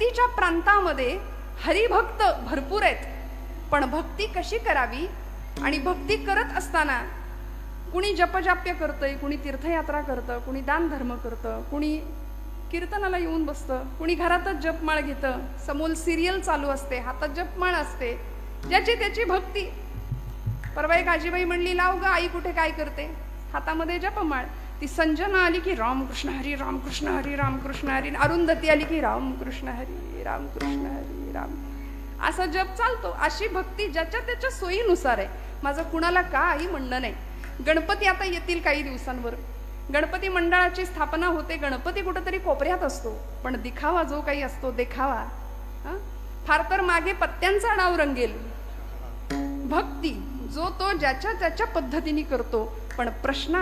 भक्तीच्या प्रांतामध्ये हरिभक्त भरपूर आहेत, पण भक्ती कशी करावी आणि भक्ती करत असताना कुणी जपजाप्य करतंय, कुणी तीर्थयात्रा करतं, कुणी दान धर्म करतं, कुणी कीर्तनाला येऊन बसतं, कुणी घरातच जपमाळ घेतं, समोर सिरियल चालू असते, हातात जपमाळ असते, ज्याची त्याची भक्ती. परवा एक आजीबाई म्हणली, लाव ग आई कुठे काय करते, हातामध्ये जपमाळ. ती संजना आली की रामकृष्ण हरी रामकृष्ण हरी रामकृष्ण हरी, अरुंधती आली की रामकृष्ण हरी रामकृष्ण हरी राम, असा जप चालतो. अशी भक्ती ज्याच्या त्याच्या सोयीनुसार आहे. माझं कुणाला काही म्हणणं नाही. गणपती आता येतील काही दिवसांवर, गणपती मंडळाची स्थापना होते, गणपती कुठेतरी कोपऱ्यात असतो, पण दिखावा जो काही असतो, देखावा फार तर मागे पत्त्यांचा डाव रंगेल. भक्ती जो तो ज्याच्या त्याच्या पद्धतीने करतो. पण प्रश्न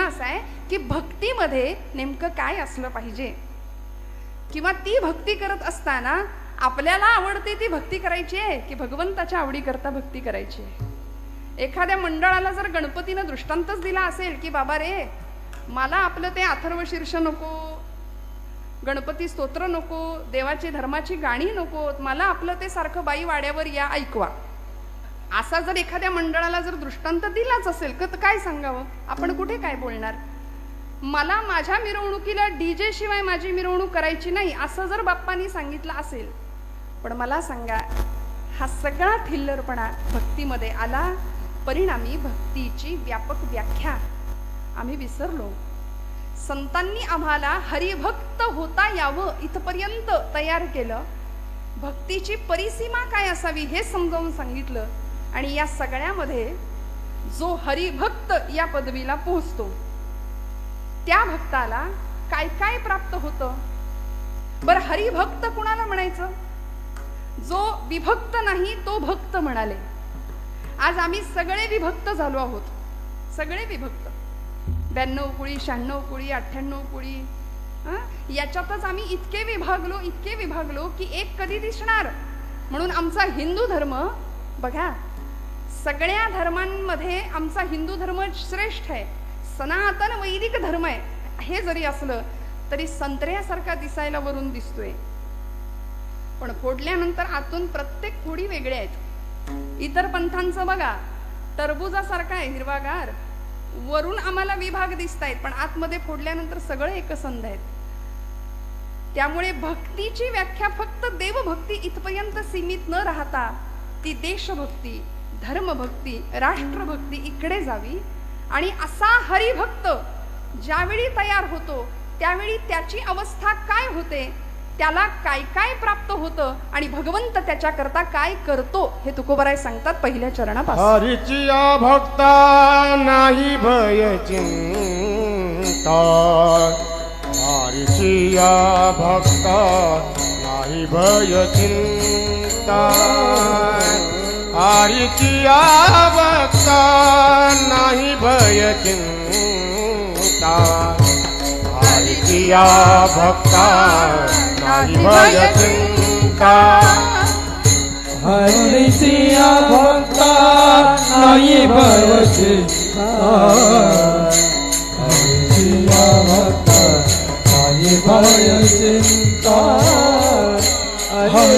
असा आहे की भक्तीमध्ये नेमकं काय असलं पाहिजे, किंवा ती भक्ती करत असताना आपल्याला आवडते ती भक्ती करायची आहे की भगवंताच्या आवडीकरता भक्ती करायची आहे. एखाद्या मंडळाला जर गणपतीनं दृष्टांतच दिला असेल की बाबा रे, मला आपलं ते अथर्व शीर्ष नको, गणपती स्तोत्र नको, देवाची धर्माची गाणी नको, मला आपलं ते सारखं बाई वाड्यावर या ऐकवा, असा जर एखाद्या मंडळाला जर दृष्टांत दिलाच असेल तर काय सांगावं आपण, कुठे काय बोलणार. मला माझ्या मिरवणुकीला डीजे शिवाय माझी मिरवणूक करायची नाही असं जर बाप्पांनी सांगितलं असेल, पण मला सांगा, हा सगळा थिल्लरपणा भक्तीमध्ये आला. परिणामी भक्तीची व्यापक व्याख्या आम्ही विसरलो. संतांनी आम्हाला हरिभक्त होता यावं इथपर्यंत तयार केलं, भक्तीची परिसीमा काय असावी हे समजावून सांगितलं. आणि या सगळ्यामध्ये जो हरिभक्त या पदवीला पोहोचतो त्या भक्ताला काय काय प्राप्त होतं. बरं, हरिभक्त कुणाला म्हणायचं? जो विभक्त नाही तो भक्त म्हणाले. आज आम्ही सगळे विभक्त झालो आहोत, सगळे विभक्त. 92 कुळी, 96 कुळी, 98 कुळी, याच्यातच आम्ही इतके विभागलो की एक कधी दिसणार. म्हणून आमचा हिंदू धर्म बघा, सगळ्या धर्मांमध्ये आमचा हिंदू धर्म श्रेष्ठ आहे, सनातन वैदिक धर्म आहे. हे जरी असलं तरी संत्र्यासारखा दिसायला वरून दिसतोय, पण फोडल्यानंतर आतून प्रत्येक फोडी वेगळ्या आहेत. इतर पंथांचं बघा, टरबुजासारखा आहे हिरवागार, वरून आम्हाला विभाग दिसतायत, पण आतमध्ये फोडल्यानंतर सगळं एकसंध आहेत. त्यामुळे भक्तीची व्याख्या फक्त देवभक्ती इथपर्यंत सीमित न राहता ती देशभक्ती, धर्मभक्ती, राष्ट्रभक्ती इकडे जावी. आणि असा हरिभक्त ज्यावेळी तयार होतो त्यावेळी त्याची अवस्था काय होते, त्याला काय काय प्राप्त होतं आणि भगवंत त्याच्या करता काय करतो हे तुकोबाराय सांगतात पहिल्या चरणापासून. हरीची भक्ता नाही भय चिंता, हरीची भक्ता नाही भय चिंता, हरीची भक्ता नाही भय चिंता, हरीची भक्ता नाही भय चिंता, हरीची भक्ता नाही भय चिंता, हरीची भक्ता नाही भय चिंता,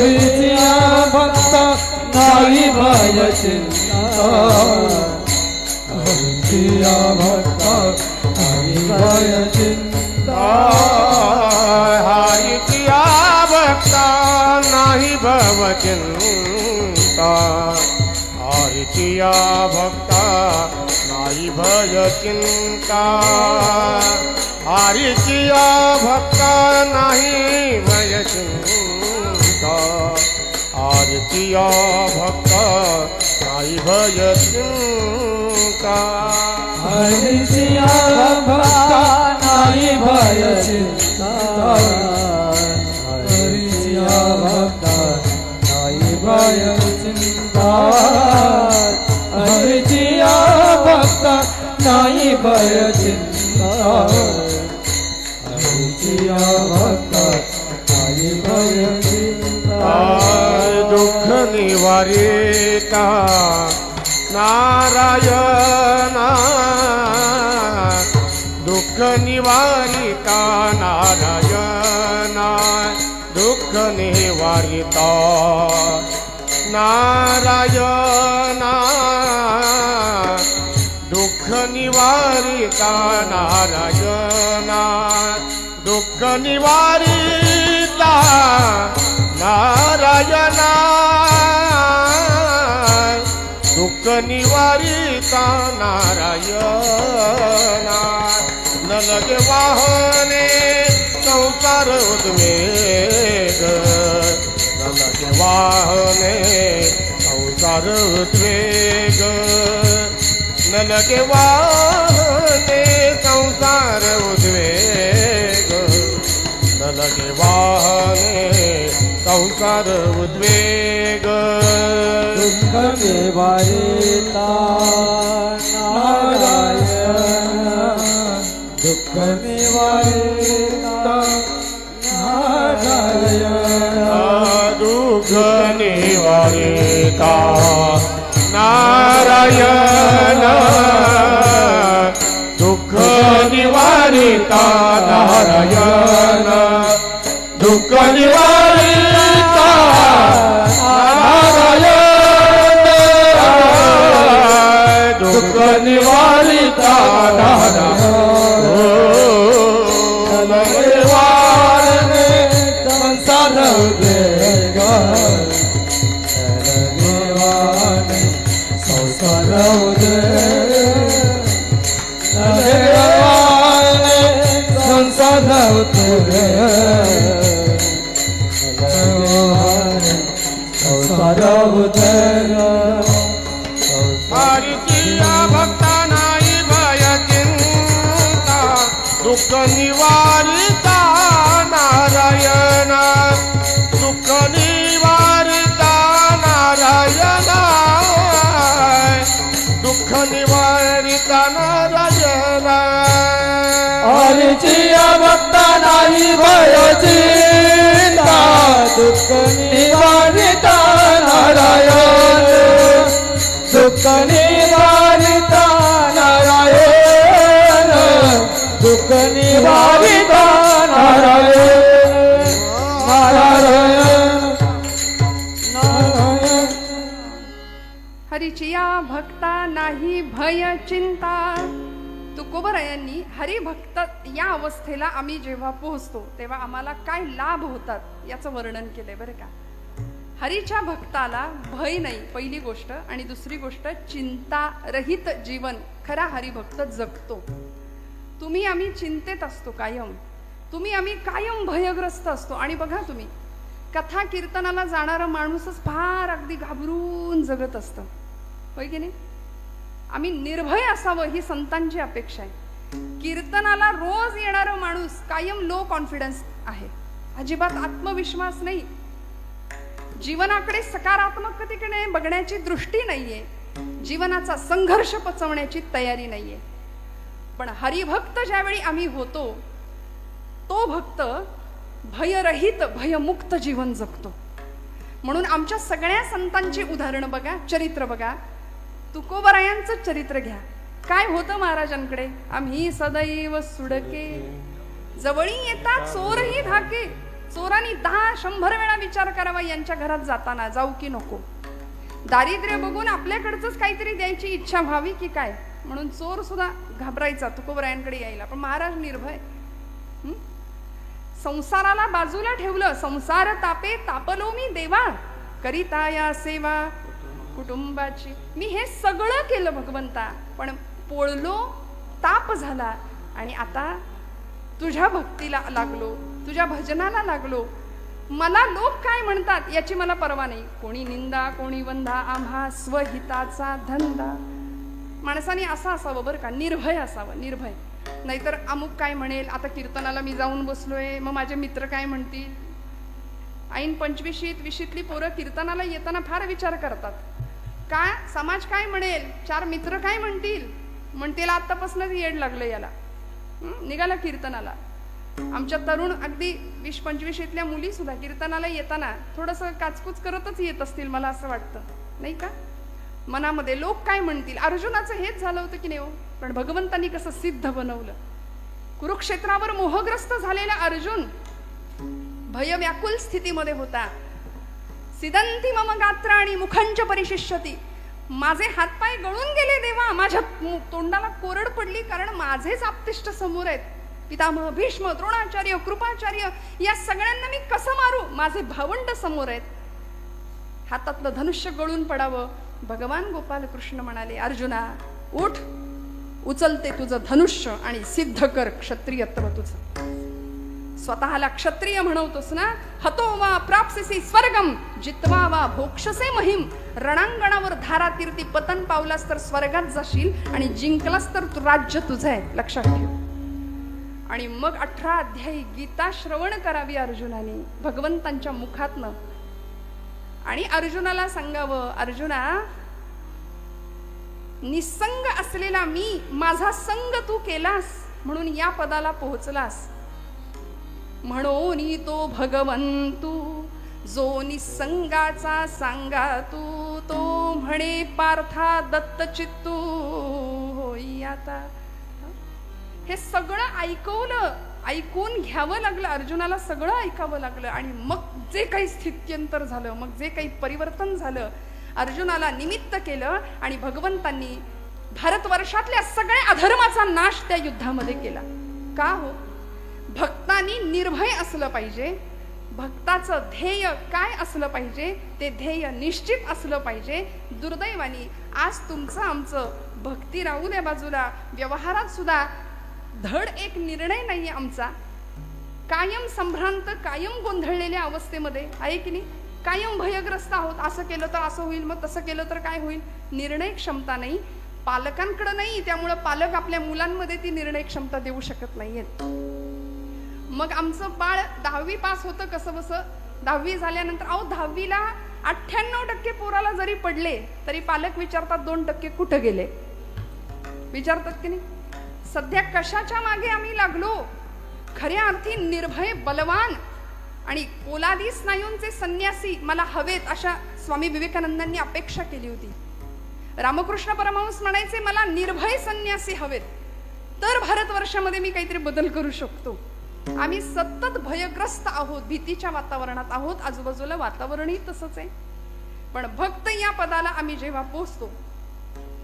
हरीची भक्ता नाही भय चिंता, हरीची भक्ता नाही भय चिंता, हरीची भक्ता नाही भव चिंता, हरीची भक्ता नाही भय चिंता, हरीची भक्ता नाही भय चिंता, हरीची भक्ता नाही भय चिंता, हरीची भक्ता नाही भय चिंता, हरीची भक्ता नाही भय चिंता, हरीची भक्ता नाही भय चिंता, हरीची भक्ता नाही भय चिंता. दुःख निवारिता नारायणा, दुःख निवारिता नारायणा, दुःख निवारिता नारायणा दुःख निवारिता नारायणा दुःख निवारिता नारायणा दुःख निवारिता नारायणा न लगे वाहने संसार उद्वेग न लगे वाहने संसार उद्वेग न लगे वाहने संसार उद्वेग न लगे वाहने संसार उद्वेग दुःख निवारिता नारायण दुःख निवारिता नारायण दुःख निवारिता नारायण दुःख निवारिता नारायण दुःख निवारिता नारायण दुःख निवारिता नारायण निवारणे संसार उद्वेग निवारणे संसार उद्वेग निवारणे संसार उद्वेग संसार उद्वेग हरिया भक्ता नाही भय चिंता दुःख निवारिता नारायण दुःख निवारिता नारायण दुःख निवारिता नारायण हरिया भक्ता नाही भय चिंता दुःख निवारिता नारायण दुःख निवारिता नारायण दुःख निवारिता नारायण नारायण नारायण हरीचिया भक्ता नाही भय चिंता. तुकोबरायांनी हरिभक्त या अवस्थेला आम्ही जेव्हा पोहोचतो तेव्हा आम्हाला काय लाभ होतात याचं वर्णन केलंय बरं का. हरीच्या भक्ताला भय नाही पहिली गोष्ट, आणि दुसरी गोष्ट चिंता रहित जीवन खरा हरिभक्त जगतो. तुम्ही आम्ही चिंतेत असतो कायम, तुम्ही आम्ही कायम भयग्रस्त असतो. आणि बघा तुम्ही कथा कीर्तनाला जाणारा माणूसच फार अगदी घाबरून जगत असतं, होय की नाही. आम्ही निर्भय असावं ही संतांची अपेक्षा आहे. कीर्तनाला रोज येणारा माणूस कायम लो कॉन्फिडन्स आहे, अजिबात आत्मविश्वास नाही, जीवनाकडे सकारात्मकतेने बघण्याची दृष्टी नाहीये, जीवनाचा संघर्ष पचवण्याची तयारी नाहीये. पण हरिभक्त ज्यावेळी आम्ही होतो तो भक्त भयरहित भयमुक्त जीवन जगतो. म्हणून आमच्या सगळ्या संतांची उदाहरणं बघा, चरित्र बघा. तुकोबरायांचं चरित्र घ्या. काय होतं महाराजांकडे, आम्ही सदैव सुडके जवळी येता चोरही धाके. चोरांनी 10-100 वेळा विचार करावा यांच्या घरात जाताना जाऊ की नको. दारिद्र्य बघून आपल्याकडचंच काहीतरी द्यायची इच्छा व्हावी की काय, म्हणून चोर सुद्धा घाबरायचा तुकोबरायांकडे यायला. पण महाराज निर्भय. संसाराला बाजूला ठेवलं. संसार तापे तापलो मी देवा, करिता या सेवा कुटुंबाची. मी हे सगळं केलं भगवंता, पण पोळलो, ताप झाला, आणि आता तुझ्या भक्तीला लागलो, तुझ्या भजनाला लागलो. मला लोक काय म्हणतात याची मला पर्वा नाही. कोणी निंदा कोणी वंदा, आम्हा स्वहिताचा धंदा. माणसाने असं असावं बरं का, निर्भय असावं, निर्भय. नाहीतर अमुक काय म्हणेल, आता कीर्तनाला मी जाऊन बसलोय, मग माझे मित्र काय म्हणतील. ऐन 25शीत 20शीतली पोरं कीर्तनाला येताना फार विचार करतात. का समाज काय म्हणेल, 4 मित्र काय म्हणतील आतापासूनच येड लागलं याला. निघाला कीर्तनाला. आमच्या तरुण अगदी 20-25शीतल्या मुली सुद्धा कीर्तनाला येताना थोडंसं काचकूच करतच येत असतील, मला असं वाटतं नाही का. मनामध्ये लोक काय म्हणतील. अर्जुनाचं हेच झालं होतं की नाही हो. पण भगवंतांनी कसं सिद्ध बनवलं. कुरुक्षेत्रावर मोहग्रस्त झालेला अर्जुन भयव्याकुल स्थितीमध्ये होता. सिदंती मम गात्राणी मुखंच परिशिष्यती. माझे हातपाय गळून गेले देवा, माझ्या तोंडाला कोरड पडली, कारण माझेच आप्तिष्ट समोर आहेत. पितामह भीष्म, द्रोणाचार्य, कृपाचार्य या सगळ्यांना मी कसं मारू, माझे भावंड समोर आहेत. हातातलं धनुष्य गळून पडावं. भगवान गोपाल कृष्ण म्हणाले, अर्जुना उठ, उचलते तुझं धनुष्य आणि सिद्ध कर क्षत्रियत्व तुझं. स्वतःला क्षत्रिय म्हणवतोस ना, हतो वा प्राप्स्यसि स्वर्गम जित्वा वा भोक्षसे महिम. रणांगणावर धारातीर्थी पतन पावलास तर स्वर्गात जाशील आणि जिंकलास तर राज्य तुझं आहे, लक्षात ठेव. आणि मग 18 अध्यायी गीता श्रवण करावी अर्जुनाने भगवंतांच्या मुखातनं. आणि अर्जुनाला सांगावं, अर्जुना निसंग असलेला मी, माझा संग तू केलास म्हणून या पदाला पोहोचलास. म्हणून तो भगवंतू जो निसंगाचा सांगा तू, तो म्हणे पार्था दत्तचित्तू होई आता. हे सगळं ऐकवलं, ऐकून घ्यावं लागलं अर्जुनाला, सगळं ऐकावं लागलं. आणि मग जे काही स्थित्यंतर झालं, मग जे काही परिवर्तन झालं, अर्जुनाला निमित्त केलं आणि भगवंतांनी भारतवर्षातल्या सगळ्या अधर्माचा नाश त्या युद्धामध्ये केला. का हो? भक्तांनी निर्भय असलं पाहिजे. भक्ताचं ध्येय काय असलं पाहिजे, ते ध्येय निश्चित असलं पाहिजे. दुर्दैवानी आज तुमचं आमचं भक्ती राहू द्या बाजूला, व्यवहारात सुद्धा धड एक निर्णय नाही आमचा. कायम संभ्रांत, कायम गोंधळलेल्या अवस्थेमध्ये आहे की नाही. कायम भयग्रस्त आहोत. असं केलं तर असं होईल, मग तसं केलं तर काय होईल. निर्णय क्षमता नाही, पालकांकडे नाही. त्यामुळं पालक आपल्या मुलांमध्ये ती निर्णय क्षमता देऊ शकत नाहीयेत. मग आमचं बाळ 10वी पास होतं कसं बसं. 10वी झाल्यानंतर, अहो 10वीला 98% पोराला जरी पडले तरी पालक विचारतात 2% कुठं गेले, विचारतात की नाही. सध्या कशाच्या मागे आम्ही लागलो. खऱ्या अर्थी निर्भय, बलवान आणि पोलादी स्नायूंचे संन्यासी मला हवेत, अशा स्वामी विवेकानंदांनी अपेक्षा केली होती. रामकृष्ण परमहंस म्हणायचे, मला निर्भय संन्यासी हवेत, तर भारतवर्षामध्ये मी काहीतरी बदल करू शकतो. आम्ही सतत भयग्रस्त आहोत, भीतीच्या वातावरणात आहोत. आजूबाजूला वातावरणही तसंच आहे. पण भक्त या पदाला आम्ही जेव्हा पोहोचतो,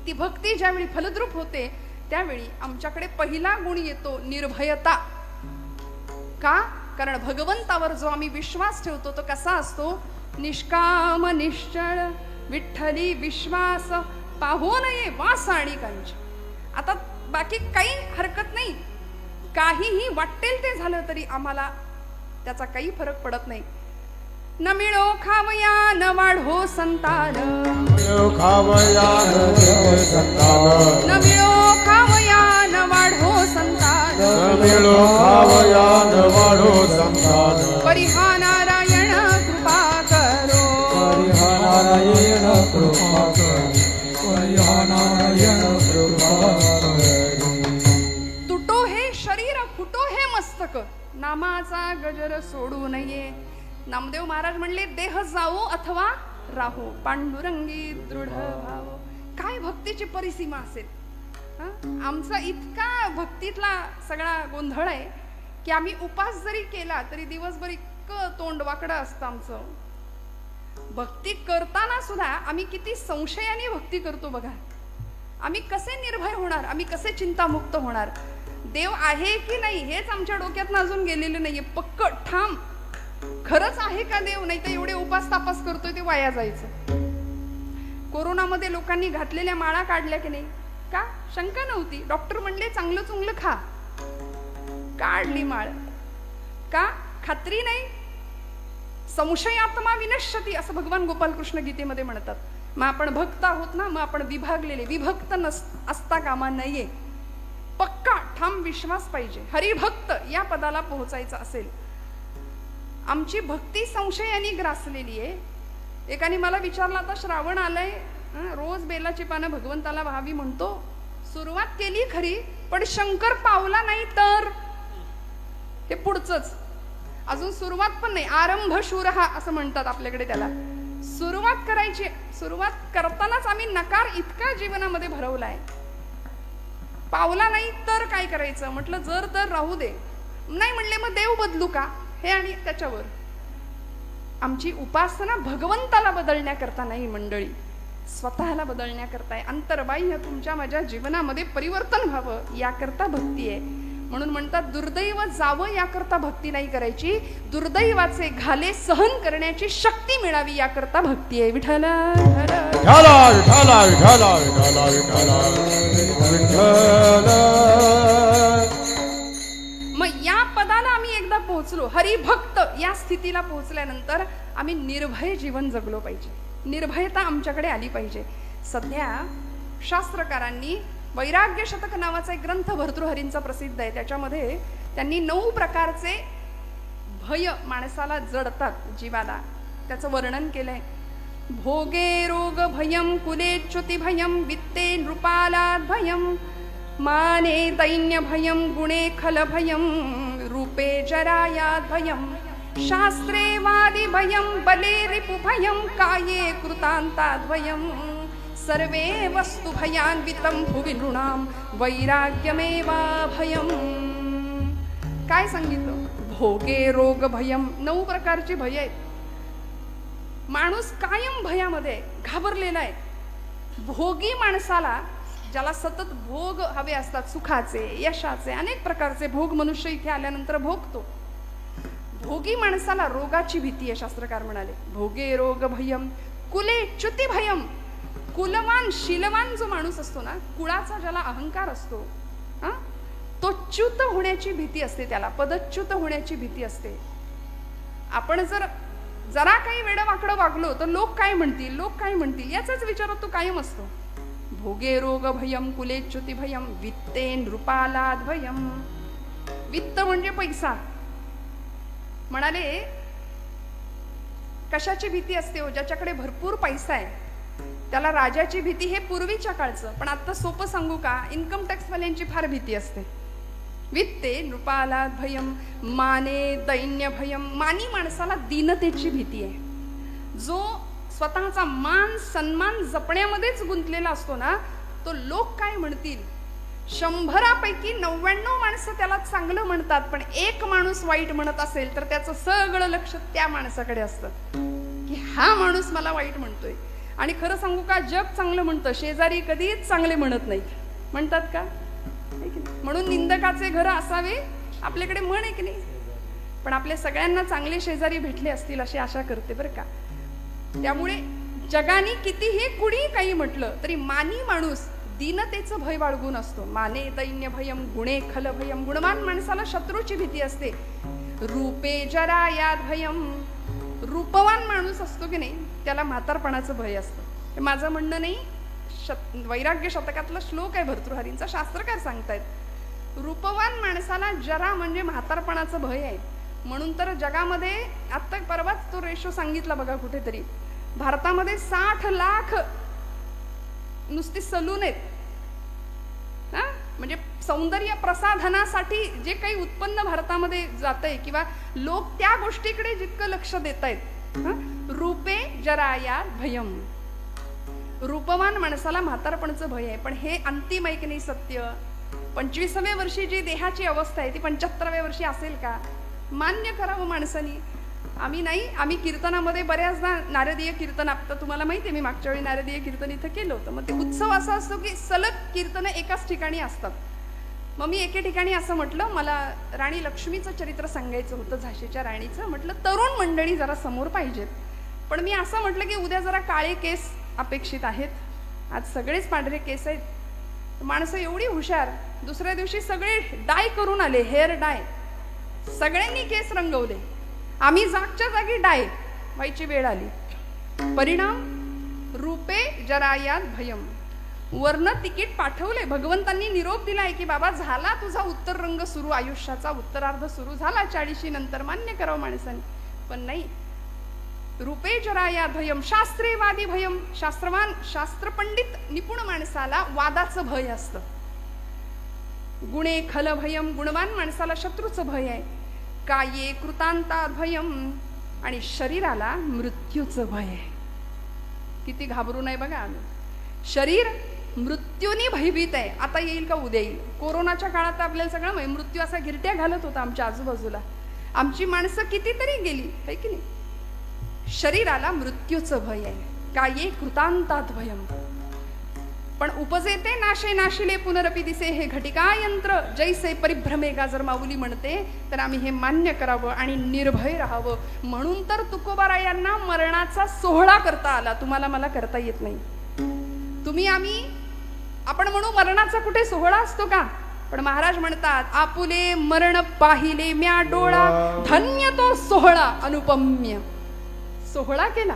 ती भक्ती ज्यावेळी फलद्रूप होते, त्यावेळी आमच्याकडे पहिला गुण येतो निर्भयता. का? कारण भगवंतावर जो आम्ही विश्वास ठेवतो तो कसा असतो, निष्काम निश्चळ विठ्ठली विश्वास पाहू नये वास आणि कांच. आता बाकी काही हरकत नाही, काहीही वाटेल ते झालं तरी आम्हाला त्याचा काही फरक पडत नाही. न मिळो खावया न वाढो संतान, न मिळो खावया न वाढो संतान, परिहा नारायण कृपा करो, तुटो हे शरीर फुटो हे मस्तक, नामाचा गजर सोडू नये. नामदेव महाराज म्हणले, देह जावो अथवा राहो, पांडुरंगी दृढ भाव. काय भक्तीची परिसीमा असेल. आमचा इतका भक्तीतला सगळा गोंधळ आहे की आम्ही उपास जरी केला तरी दिवसभर इतकं तोंड वाकडं असतं आमचं. भक्ती करताना सुद्धा आम्ही किती संशयाने भक्ती करतो बघा. आम्ही कसे निर्भय होणार, आम्ही कसे चिंतामुक्त होणार. देव आहे की नाही हेच आमच्या डोक्यातनं अजून गेलेलं नाहीये. पक्क ठाम खरंच आहे का देव, नाही तर एवढे उपास तापास करतोय ते वाया जायचं. कोरोनामध्ये लोकांनी घातलेल्या माळा काढल्या की नाही, का? शंका नव्हती. डॉक्टर म्हणले चांगलं चुंगलं खा, काढली माळ. का? खात्री नाही. संशयात्मा विनश्यती असं भगवान गोपाल कृष्ण गीतेमध्ये म्हणतात. मग आपण भक्त आहोत ना, मग आपण विभागलेले, विभक्त असता कामा नये. पक्का ठाम विश्वास पाहिजे. हरिभक्त या पदाला पोहोचायचं असेल. आमची भक्ती संशयाने ग्रासलेली आहे. एकाने मला विचारलं, आता श्रावण आलंय, रोज बेलाची पानं भगवंताला व्हावी म्हणतो, सुरुवात केली खरी पण शंकर पावला नाही तर. हे पुढचंच अजून सुरुवात पण नाही. आरंभ शूरहा असं म्हणतात आपल्याकडे त्याला. सुरुवात करायची, सुरुवात करतानाच आम्ही नकार इतका जीवनामध्ये भरवलाय. पावला नाही तर काय करायचं म्हटलं, जर तर राहू दे. नाही म्हणले मग देव बदलू का, हे आणि त्याच्यावर आमची उपासना भगवंताला बदलण्याकरता नाही मंडळी, स्वतःला बदलण्याकरता आहे. अंतर्बाह्य तुमच्या माझ्या जीवनामध्ये परिवर्तन व्हावं याकरता भक्ती आहे. म्हणून म्हणतात दुर्दैव जावं याकरता भक्ती नाही करायची, दुर्दैवाचे घाले सहन करण्याची शक्ती मिळावी याकरता भक्ती आहे. विठ्ठला विठ्ठला विठ्ठला विठ्ठला विठ्ठला विठ्ठला विठ्ठला. मग या पदाला आम्ही एकदा पोहोचलो, हरिभक्त या स्थितीला पोहोचल्यानंतर आम्ही निर्भय जीवन जगलो पाहिजे, निर्भयता आमच्याकडे आली पाहिजे. सध्या शास्त्रकारांनी वैराग्य शतक नावाचा एक ग्रंथ भर्तृहरींचा प्रसिद्ध आहे, त्याच्यामध्ये त्यांनी 9 प्रकारचे भय माणसाला जडतात जीवाला, त्याचं वर्णन केलंय. भोगे रोग भयम, कुलेच्युती भयम, वित्ते नृपालाद भयम, माने दैन्य भयम, गुणे खल भयम, रूपे जरायाद भयम, शास्त्रे वादी भयम, बले रिपु भयम, काये कृतांताद भयम, सर्वे वस्तु भयान्वितं भुवि नृणां वैराग्यमेवा भयम. काय सांगितलं? भोगे रोग भयम, 9 प्रकारची भय आहेत. माणूस कायम भयामध्ये घाबरलेला आहे. भोगी माणसाला, ज्याला सतत भोग हवे असतात, सुखाचे यशाचे अनेक प्रकारचे भोग मनुष्य इथे आल्यानंतर भोगतो, भोगी माणसाला रोगाची भीती आहे. शास्त्रकार म्हणाले भोगे रोग भयम, कुले च्युती भयम. कुलवान शीलवान जो माणूस असतो ना, कुळाचा ज्याला अहंकार असतो, तो च्युत होण्याची भीती असते, त्याला पदच्युत होण्याची भीती असते. आपण जरा काही वेडवाकडं वागलो तर लोक काय म्हणतील, लोक काय म्हणतील याचाच विचारात तो कायम असतो. भोगे रोग भयम, कुलेच्युती भयम, वित्ते नृपालाद भयम. वित्त म्हणजे पैसा. म्हणाले कशाची भीती असते हो? ज्याच्याकडे भरपूर पैसा आहे त्याला राजाची भीती. हे पूर्वीच्या काळचं, पण आता सोपं सांगू का, इन्कम टॅक्स वाल्यांची फार भीती असते. वित्ते नृपालाद भयम, माने दैन्य भयम. मानी माणसाला दीनतेची भीती आहे. जो स्वतःचा मान सन्मान जपण्यामध्येच गुंतलेला असतो ना, तो लोक काय म्हणतील, 100पैकी 99 माणसं त्याला चांगलं म्हणतात, पण एक माणूस वाईट म्हणत असेल तर त्याचं सगळं लक्ष त्या माणसाकडे असतं की हा माणूस मला वाईट म्हणतोय. आणि खरं सांगू का, जग चांगलं म्हणतं, शेजारी कधीच चांगले म्हणत नाहीत. म्हणतात का? म्हणून निंदकाचे घर असावे आपल्याकडे म्हण आहे की नाही. पण आपल्या सगळ्यांना चांगले शेजारी भेटले असतील अशी आशा करते बरं का. त्यामुळे जगाने कितीही कुणी काही म्हटलं तरी मानी माणूस दीनतेचं भय बाळगून असतो. माने दैन्य भयम, गुणे खल भयम. गुणवान माणसाला शत्रूची भीती असते. रूपे जरायाद भयम. रूपवान माणूस असतो की नाही त्याला म्हातारपणाचं भय असतं. हे माझं म्हणणं नाही, वैराग्य शतकातला श्लोक आहे भर्तृहरींचा, शास्त्रकार सांगतायत. रूपवान माणसाला जरा म्हणजे म्हातारपणाचं भय आहे. म्हणून तर जगामध्ये आत्ता परवाच तो रेशो सांगितला बघा कुठेतरी, भारतामध्ये 60 लाख नुसती सलून आहेत. म्हणजे सौंदर्य प्रसाधनासाठी जे काही उत्पन्न भारतामध्ये जातंय किंवा लोक त्या गोष्टीकडे जितकं लक्ष देत आहेत. रूपे जराया भयम. रूपवान माणसाला म्हातारपणाचं भय आहे. पण हे अंतिम आहे की नाही सत्य. 25व्या वर्षी जी देहाची अवस्था आहे ती 75व्या वर्षी असेल का? मान्य करावं माणसानी. आम्ही कीर्तनामध्ये बऱ्याचदा नारदीय कीर्तन, आता तुम्हाला माहिती आहे मी मागच्या वेळी नारदीय कीर्तन इथं केलं होतं. मग ते उत्सव असा असतो की सलग कीर्तन एकाच ठिकाणी असतात. मग मी एके ठिकाणी असं म्हटलं, मला राणी लक्ष्मीचं चरित्र सांगायचं होतं, झाशीच्या राणीचं. म्हटलं तरुण मंडळी जरा समोर पाहिजेत. पण मी असं म्हटलं की उद्या जरा काळे केस अपेक्षित आहेत, आज सगळेच पांढरे केस आहेत. माणसं एवढी हुशार, दुसऱ्या दिवशी सगळे डाय करून आले, हेअर डाय. सगळ्यांनी केस रंगवले. आम्ही जागच्या जागी डाय व्हायची वेळ आली. परिणाम रूपे जरायात भयम. वर्ण तिकीट पाठवले, भगवंतांनी निरोप दिलाय की बाबा झाला तुझा उत्तर रंग सुरू, आयुष्याचा उत्तरार्ध सुरू झाला 40 नंतर. मान्य करावं माणसाने. पण नाही, रूपे जरायात भयम, शास्त्रे वादी भयम. शास्त्रवान शास्त्रपंडित निपुण माणसाला वादाचं भय असतं. गुणे खल भयम. गुणवान माणसाला शत्रूचं भय आहे. काये कृतांता भयम. आणि शरीराला मृत्यूचं भय आहे. किती घाबरू नये बघा आम्ही. शरीर मृत्यूने भयभीत आहे. आता येईल का उद्या येईल. कोरोनाच्या काळात आपल्याला सगळं मृत्यू असा गिरट्या घालत होता आमच्या आजूबाजूला. आमची माणसं कितीतरी गेली है की नाही. शरीराला मृत्यूचं भय आहे. काये कृतांतात भयम. पण उपजेते नाशे नाशिले पुनरपी दिसे हे घटिका यंत्र जैसे परिभ्रमेगा. जर माऊली म्हणते तर आम्ही हे मान्य करावं आणि निर्भय राहावं. म्हणून तर तुकोबारायांना मरणाचा सोहळा करता आला. तुम्हाला मला करता येत नाही. तुम्ही आम्ही आपण म्हणू मरणाचा कुठे सोहळा असतो का? पण महाराज म्हणतात आपुले मरण पाहिले म्या डोळा. धन्य तो सोहळा अनुपम्य. सोहळा केला.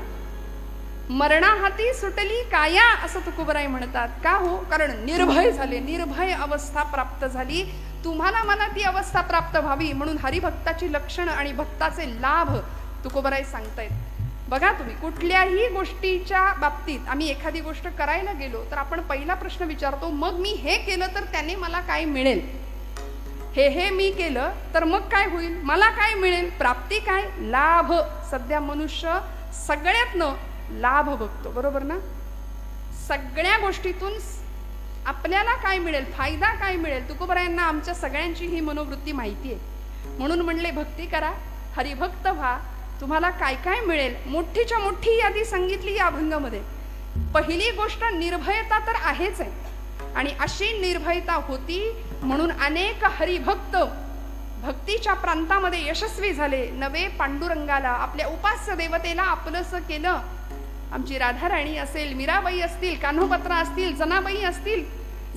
मरणा हाती सुटली काया असं तुकोबराय म्हणतात. का हो? कारण निर्भय झाले. निर्भय अवस्था प्राप्त झाली. तुम्हाला मला ती अवस्था प्राप्त व्हावी म्हणून हरिभक्ताची लक्षणं आणि भक्ताचे लाभ तुकोबराय सांगतायत. बघा तुम्ही कुठल्याही गोष्टीच्या बाबतीत आम्ही एखादी गोष्ट करायला गेलो तर आपण पहिला प्रश्न विचारतो मग मी हे केलं तर त्याने मला काय मिळेल. हे मी केलं तर मग काय होईल, मला काय मिळेल, प्राप्ती काय, लाभ. सध्या मनुष्य सगळ्यातनं लाभ बघतो. बरोबर ना? सगळ्या गोष्टीतून आपल्याला काय मिळेल, फायदा काय मिळेल. तुकोबरायांना आमच्या सगळ्यांची ही मनोवृत्ती माहिती आहे. म्हणून म्हणले भक्ती करा, हरिभक्त व्हा, तुम्हाला काय काय मिळेल. मोठीच्या मोठी यादी सांगितली या अभंगामध्ये. पहिली गोष्ट निर्भयता तर आहेच आहे. आणि अशी निर्भयता होती म्हणून अनेक हरिभक्त भक्तीच्या प्रांतामध्ये यशस्वी झाले. नवे पांडुरंगाला आपल्या उपास्य देवतेला आपलंसं केलं. आमची राधाराणी असेल, मीराबाई असतील, कान्होपत्रा असतील, जनाबाई असतील.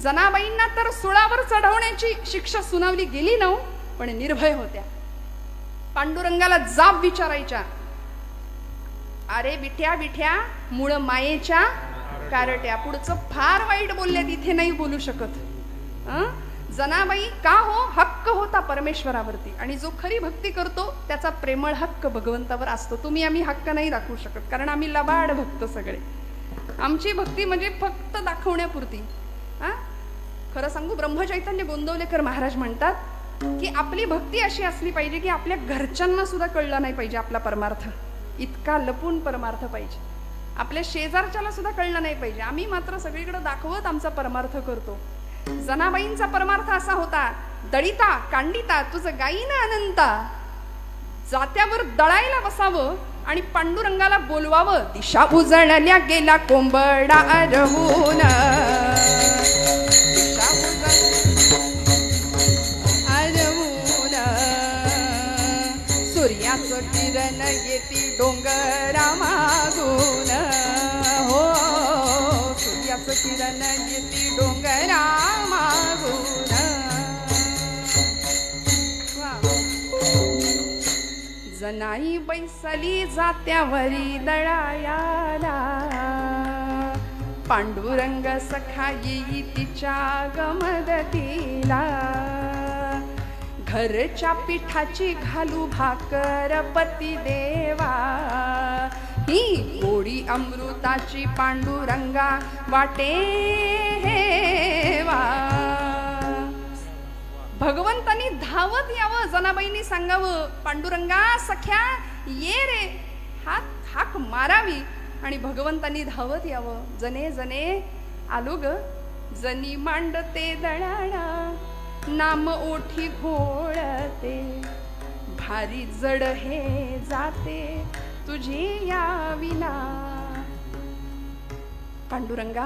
जनाबाईंना तर सुळावर चढवण्याची शिक्षा सुनावली गेली नव्ह, पण निर्भय होत्या. पांडुरंगाला जाब विचारायच्या, अरे बिठ्या बिठ्या मूळ मायेच्या कारट्या. पुढचं फार वाईट बोलल्या, तिथे नाही बोलू शकत. जनाबाई का हो? हक्क होता परमेश्वरावरती. आणि जो खरी भक्ती करतो त्याचा प्रेमळ हक्क भगवंतावर असतो. तुम्ही आम्ही हक्क नाही दाखवू शकत कारण आम्ही लबाड भक्त सगळे. आमची भक्ती म्हणजे फक्त दाखवण्यापुरती. खरं सांगू, ब्रह्मचैतन्य गोंदवलेकर महाराज म्हणतात की आपली भक्ती अशी असली पाहिजे की आपल्या घरच्यांना सुद्धा कळलं नाही पाहिजे आपला परमार्थ. इतका लपून परमार्थ पाहिजे. आपल्या शेजारच्याला सुद्धा कळलं नाही पाहिजे. आम्ही मात्र सगळीकडे दाखवत आमचा परमार्थ करतो. जनाबाईंचा परमार्थ असा होता, दळिता कांडिता तुझं गायी ना अनंता. जात्यावर दळायला बसावं आणि पांडुरंगाला बोलवावं. दिशा उजळल्या गेला कोंबडा अरहून. सूर्याचं किरण येती डोंगरा मागून. हो, सूर्याचं किरण येती डोंगरा मागून. जनाई बैसली जात्यावरी दळायाला. पांडुरंग सखा येई तिच्या गमदतीला. घरच्या पिठाची घालू भाकर पती देवा. ही गोडी अमृताची पांडुरंगा वाटे हेवा. भगवंतानी धावत यावं. जनाबाईंनी सांगावं, पांडुरंगा सख्या ये रे, हाक मारावी. आणि भगवंतानी धावत यावं. जने जने आलो ग. जनी मांडते दळाणा, नाम ओठी घोळते. भारी जड हे जाते तुझी या विना. पांडुरंगा,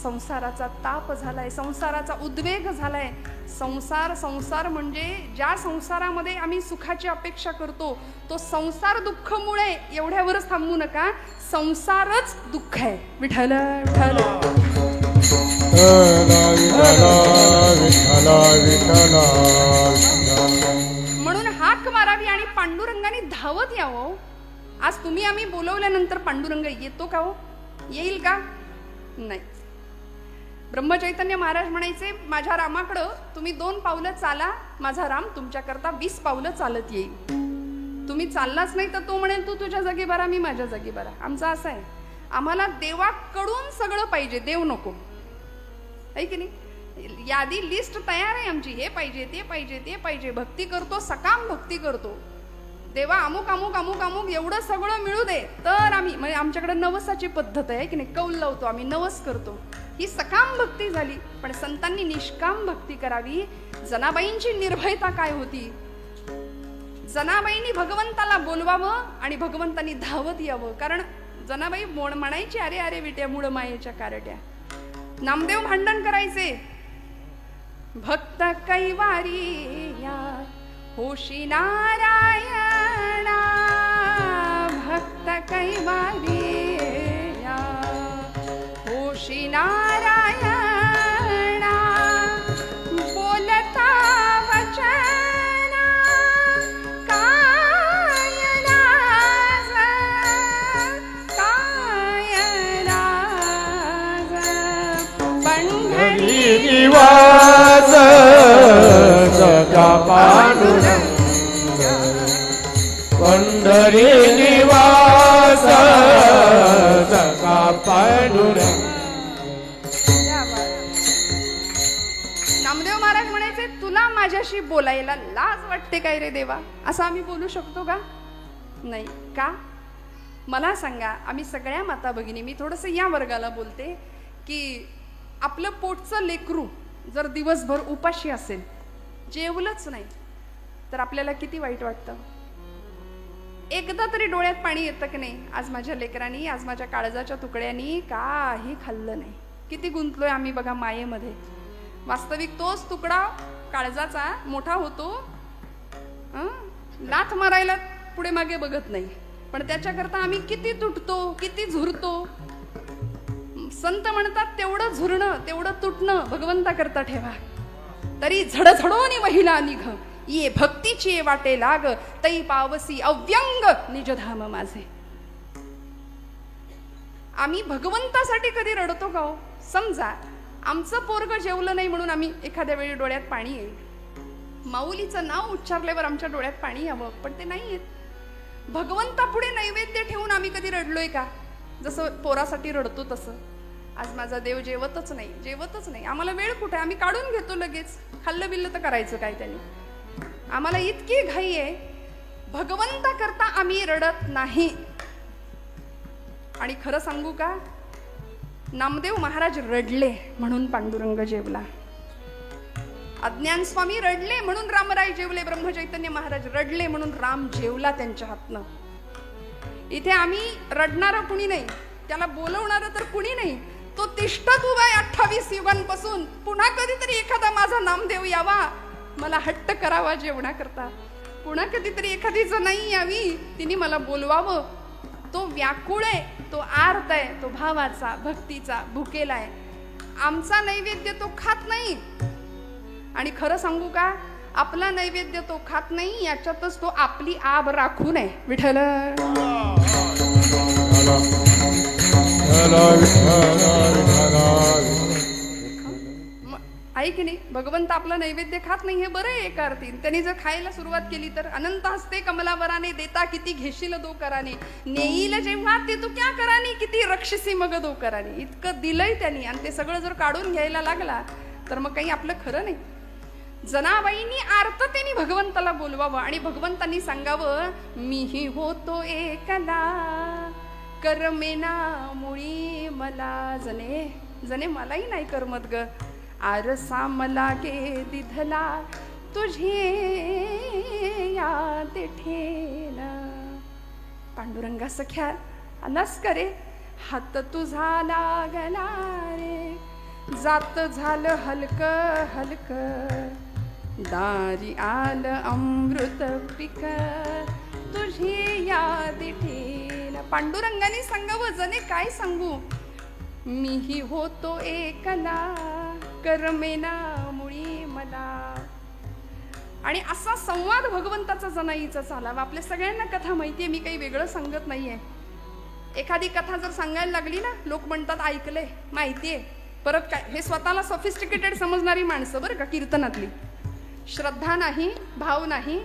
संसाराचा ताप झालाय, संसाराचा उद्वेग झालाय. संसार म्हणजे ज्या संसारामध्ये आम्ही सुखाची अपेक्षा करतो तो संसार दुःखमुळे एवढ्यावरच थांबू नका. संसारच दुःख आहे. विठ्ठल विठ्ठल. म्हणून हाक मारावी आणि पांडुरंगाने धावत यावं. आज तुम्ही आम्ही बोलवल्यानंतर पांडुरंग येतो का हो? येईल का? नाही. ब्रह्मचैतन्य महाराज म्हणायचे, माझ्या रामाकडं तुम्ही 2 पावलं चाला, माझा राम तुमच्याकरता 20 पावलं चालत येईल. तुम्ही चाललाच नाही तर तो म्हणेल तू तुझ्या जागी बरा, मी माझ्या जागी बरा. आमचा असं आहे, आम्हाला देवाकडून सगळं पाहिजे, देव नको. आहे की नाही? यादी लिस्ट तयार आहे आमची. हे पाहिजे, ते पाहिजे, ते पाहिजे. भक्ती करतो, सकाम भक्ती करतो. देवा अमुक अमुक अमुक अमुक एवढं सगळं मिळू दे तर आम्ही, म्हणजे आमच्याकडे नवसाची पद्धत आहे की नाही, कौल लावतो आम्ही, नवस करतो. ही सकाम भक्ती झाली. पण संतांनी निष्काम भक्ती करावी. जनाबाईंची निर्भयता काय होती? जनाबाईंनी भगवंताला बोलवावं आणि भगवंतांनी धावत यावं. कारण जनाबाई म्हणायची, अरे अरे विट्या मूळ मायेच्या कारट्या. नामदेव भांडण करायचे, भक्त कैवारी या होशी नारायणा, भक्त कैवारी या होशी नारायणा, बोलता वचन काय लाज, काय लाज, पंढरी निवास सखा पांडुरंग, पंढरी निवास सखा पांडुरंग. नामदेव महाराज म्हणायचे, तुला माझ्याशी बोलायला लाज वाटते काय रे देवा? असं आम्ही बोलू शकतो का? नाही. का? मला सांगा. आम्ही सगळ्या माता भगिनी, मी थोडस या वर्गाला बोलते, की आपलं पोटचं लेकरू जर दिवसभर उपाशी असेल, जेवलंच नाही, तर आपल्याला किती वाईट वाटतं. एकदा तरी डोळ्यात पाणी येतं की नाही? आज माझ्या लेकरांनी, आज माझ्या काळजाच्या तुकड्यांनी काही खाल्लं नाही. किती गुंतलोय आम्ही बघा मायेमध्ये. वास्तविक तोच तुकडा काळजाचा मोठा होतो, लाथ मारायला पुढे मागे बघत नाही, पण त्याच्याकरता आम्ही किती तुटतो, किती झुरतो. संत म्हणतात, तेवढं झुरणं, तेवढं तुटणं भगवंता करता ठेवा. तरी झडझडोनी वहिला निघ, ये भक्तीची वाटे लाग, तई पावसी अव्यंग निजधाम माझे. आम्ही भगवंतासाठी कधी रडतो का हो? समजा आमचं पोरग जेवलं नाही म्हणून आम्ही एखाद्या वेळी डोळ्यात पाणी येईल, माऊलीचं नाव उच्चारल्यावर आमच्या डोळ्यात पाणी यावं, पण ते नाही येत. भगवंतापुढे नैवेद्य ठेवून आम्ही कधी रडलोय का? जसं पोरासाठी रडतो तसं. आज माझा देव जेवतच नाही, जेवतच नाही. आम्हाला वेळ कुठे? आम्ही काढून घेतो लगेच. खाल्लं बिल्लं तर करायचं काय त्याने? आम्हाला इतकी घाई आहे. भगवंता करता आम्ही रडत नाही. आणि खरं सांगू का, नामदेव महाराज रडले म्हणून पांडुरंग जेवला. अज्ञान स्वामी रडले म्हणून रामराय जेवले. ब्रह्मचैतन्य महाराज रडले म्हणून राम जेवला त्यांच्या हातनं. इथे आम्ही रडणारं कुणी नाही, त्याला बोलवणारं तर कुणी नाही. तो तिष्ठत उभा आहे 28 युगांपासून. पुन्हा कधीतरी एखादा माझा नामदेव यावा, मला हट्ट करावा जेवणाकरता. पुन्हा कधीतरी एखादी जनाई यावी, तिने मला बोलवावं. तो व्याकुळ आहे, तो आर्त आहे, तो भावाचा, भक्तीचा भुकेला आहे. आमचा नैवेद्य तो खात नाही. आणि खरं सांगू का, आपला नैवेद्य तो खात नाही, याच्यातच तो आपली आब राखून आहे. विठ्ठल आहे की नाही? भगवंत आपला नैवेद्य खात नाही हे बरं आहे एका अर्थी. त्यांनी जर खायला सुरुवात केली तर अनंत हस्ते कमलावराने, देता किती घेशील दो कराने, नेईल जेव्हा ते तू क्या करानी, किती रक्षसी मग दो कराने. इतकं दिलंय त्यांनी, आणि ते सगळं जर काढून घ्यायला लागला तर मग काही आपलं खरं नाही. जनाबाईंनी आर्ततेने भगवंताला बोलवावं आणि भगवंतांनी सांगावं, मीही होतो एकला, करमेना मुळी मला जने. जने मलाही नाही करमत ग, आरसा मला गे दिधला, तुझे याद ठेला. पांडुरंगा सख्या आलास का रे? हात तुझा लागला रे, जात झालं हलक हलक, दारी आलं अमृत पिक, तुझी याद ठेला. पांडुरंगाने सांगावं, जने काय सांगू, मीही होतो एकला, करमेना मुळी मला. आणि असा संवाद भगवंताचा जनाईचा चालावा. आपल्या सगळ्यांना कथा माहितीये, मी काही वेगळं सांगत नाहीये. एखादी कथा जर सांगायला लागली ना, लोक म्हणतात ऐकलंय, माहितीये, परत काय. हे स्वतःला सॉफिस्टिकेटेड समजणारी माणसं बरं का, कीर्तनातली. श्रद्धा नाही, भाव नाही,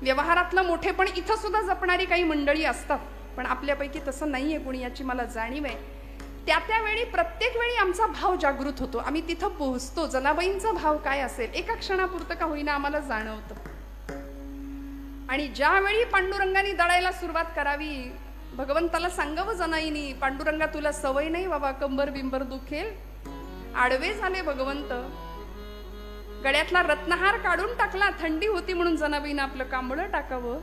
व्यवहारातलं मोठे पण इथं सुद्धा जपणारी काही मंडळी असतात, पण आपल्यापैकी तसं नाहीये कुणी, याची मला जाणीव आहे. त्यावेळी प्रत्येक वेळी आमचा भाव जागृत होतो, आम्ही तिथं पोहोचतो. जनाबाईंचा भाव काय असेल एका क्षणापुरतं का होईना आम्हाला जाणवतं. आणि ज्यावेळी पांडुरंगाने दळायला सुरुवात करावी, भगवंताला सांगावं जनाईनी, पांडुरंगा तुला सवय नाही बाबा, कंबर बिंबर दुखेल. आडवे झाले भगवंत. गळ्यातला रत्नहार काढून टाकला, थंडी होती म्हणून जनाबाईनं आपलं कांबळं टाकावं.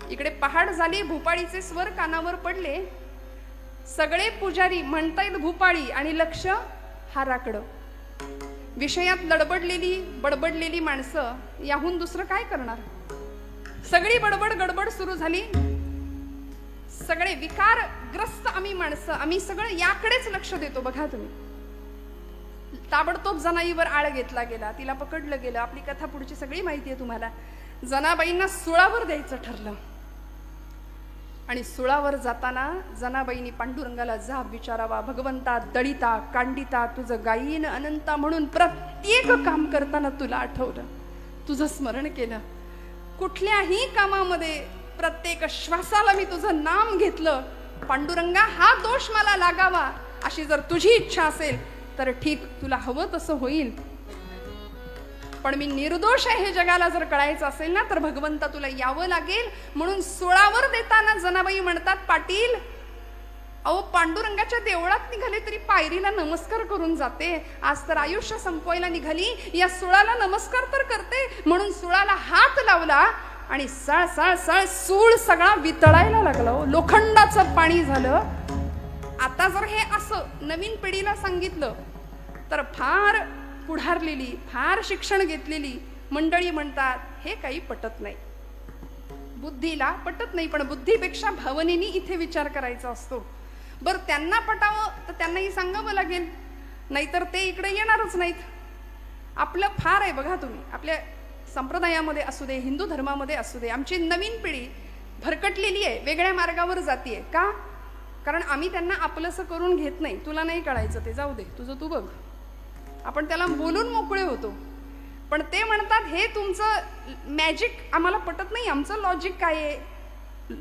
इकडे पहाड झाली, भूपाळीचे स्वर कानावर पडले. सगळे पुजारी म्हणतायत भूपाळी आणि लक्ष हाराकडं. विषयात बडबडलेली माणसं याहून दुसरं काय करणार. सगळी बडबड गडबड सुरू झाली. सगळे विकारग्रस्त आम्ही माणसं, आम्ही सगळं याकडेच लक्ष देतो. बघा तुम्ही, ताबडतोब जनाईवर आळ घेतला गेला, तिला पकडलं गेलं. आपली कथा पुढची सगळी माहिती आहे तुम्हाला. जनाबाईंना सुळावर द्यायचं ठरलं आणि सुळावर जाताना जनाबाईंनी पांडुरंगाला जाब विचारावा, भगवंता दळिता कांडिता तुझं गायीन अनंता म्हणून प्रत्येक काम करताना तुला आठवलं, तुझं स्मरण केलं. कुठल्याही कामामध्ये प्रत्येक श्वासाला मी तुझं नाम घेतलं. पांडुरंगा, हा दोष मला लागावा अशी जर तुझी इच्छा असेल तर ठीक, तुला हवं तसं होईल. पण मी निर्दोष आहे हे जगाला जर कळायचं असेल ना तर भगवंता तुला यावं लागेल. म्हणून सुळावर देताना जनाबाई म्हणतात, पाटील अहो पांडुरंगाच्या देवळात निघाले तरी पायरीला नमस्कार करून जाते. आज तर आयुष्य संपवायला निघाली, या सुळाला नमस्कार तर करते. म्हणून सुळाला हात लावला आणि सळ सळ सळ सूळ सगळा वितळायला लागला. लोखंडाचं पाणी झालं. आता जर हे असं नवीन पिढीला सांगितलं तर फार पुढारलेली, फार शिक्षण घेतलेली मंडळी म्हणतात हे काही पटत नाही, बुद्धीला पटत नाही. पण बुद्धीपेक्षा भावनेनी इथे विचार करायचा असतो. बरं, त्यांना पटावं तर त्यांनाही सांगावं लागेल, नाहीतर ते इकडे येणारच नाहीत. आपलं फार आहे बघा तुम्ही, आपल्या संप्रदायामध्ये असू दे, हिंदू धर्मामध्ये असू दे, आमची नवीन पिढी भरकटलेली आहे, वेगळ्या मार्गावर जातीये. का? कारण आम्ही त्यांना आपलंसं करून घेत नाही. तुला नाही कळायचं ते जाऊ दे, तुझं तू बघ. आपण त्याला बोलून मोकळे होतो. पण ते म्हणतात हे तुमचं मॅजिक आम्हाला पटत नाही, आमचं लॉजिक काय आहे,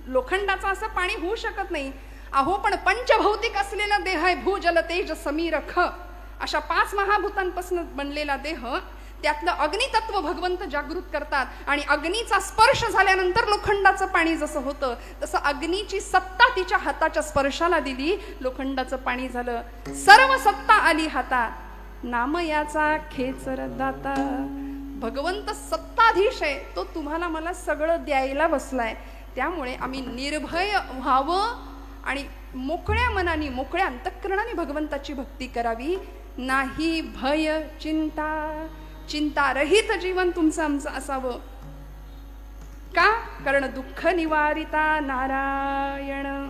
लोखंडाचं असं पाणी होऊ शकत नाही. अहो पण पंचभौतिक असलेला देह आहे, भू जल तेज समीर ख अशा 5 महाभूतांपासून बनलेला देह. त्यातलं अग्नितत्व भगवंत जागृत करतात आणि अग्नीचा स्पर्श झाल्यानंतर लोखंडाचं पाणी जसं होतं तसं अग्नीची सत्ता तिच्या हाताच्या स्पर्शाला दिली, लोखंडाचं पाणी झालं. सर्व सत्ता आली हातात, नाम याचा खेचर दाता. भगवंत सत्ताधीश आहे, तो तुम्हाला मला सगळं द्यायला बसलाय. त्यामुळे आम्ही निर्भय व्हावं आणि मोकळ्या मनाने, मोकळ्या अंतःकरणाने भगवंताची भक्ती करावी. नाही भय चिंता, चिंतारहित जीवन तुमचं आमचं असावं. का? कारण दुःख निवारिता नारायण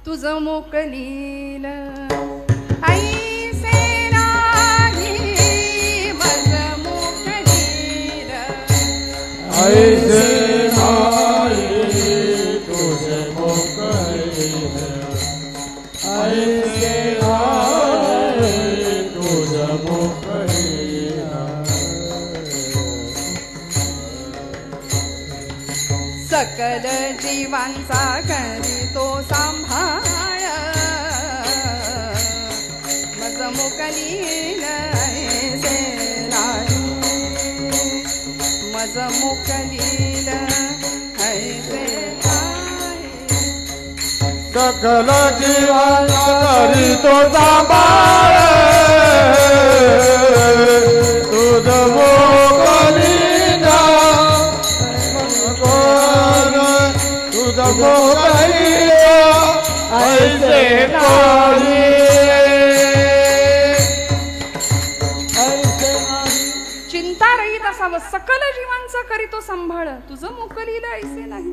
तुझं मोकलील. ऐसे नाही मज मोकलील, ऐसे नाही तुझे मोकलील, ऐसे नाही तुझे मोकलील. सकल जीवांचा करीतो सांभाळ, मज मोकलील ऐसे नाही, मज मोकलील ऐसे नाही. सकल जीवांचा करीतो सांभाळ, तुझ मोकलील, तुझ मोकलील ऐसे नाही, ऐसे नाही. चिंतारहित असावं, सकल जीवांचा करीतो सांभाळ, तुझं मोकलील ऐसे नाही.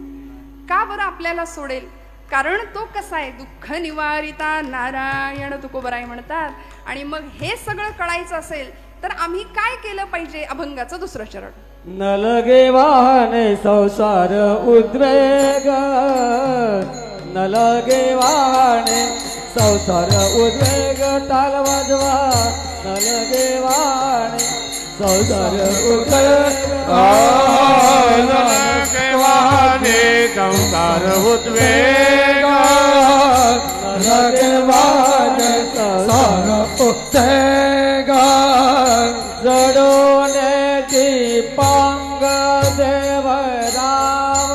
का बरं आपल्याला सोडेल? कारण तो कसा आहे, दुःख निवारिता नारायण तुकोबराय म्हणतात. आणि मग हे सगळं कळायचं असेल तर आम्ही काय केलं पाहिजे? अभंगाचं 2रं चरण. न लगे वाहने संसार उद्वेग, न लगे वाहने संसार उद्वेग, ताल वाजवा. न लगे वाहने संसार उद्वेग, न लगे वाहने संसार उद्वेग, न लगे वाहने संसार उद्वेग. जडोने पांग देवराव,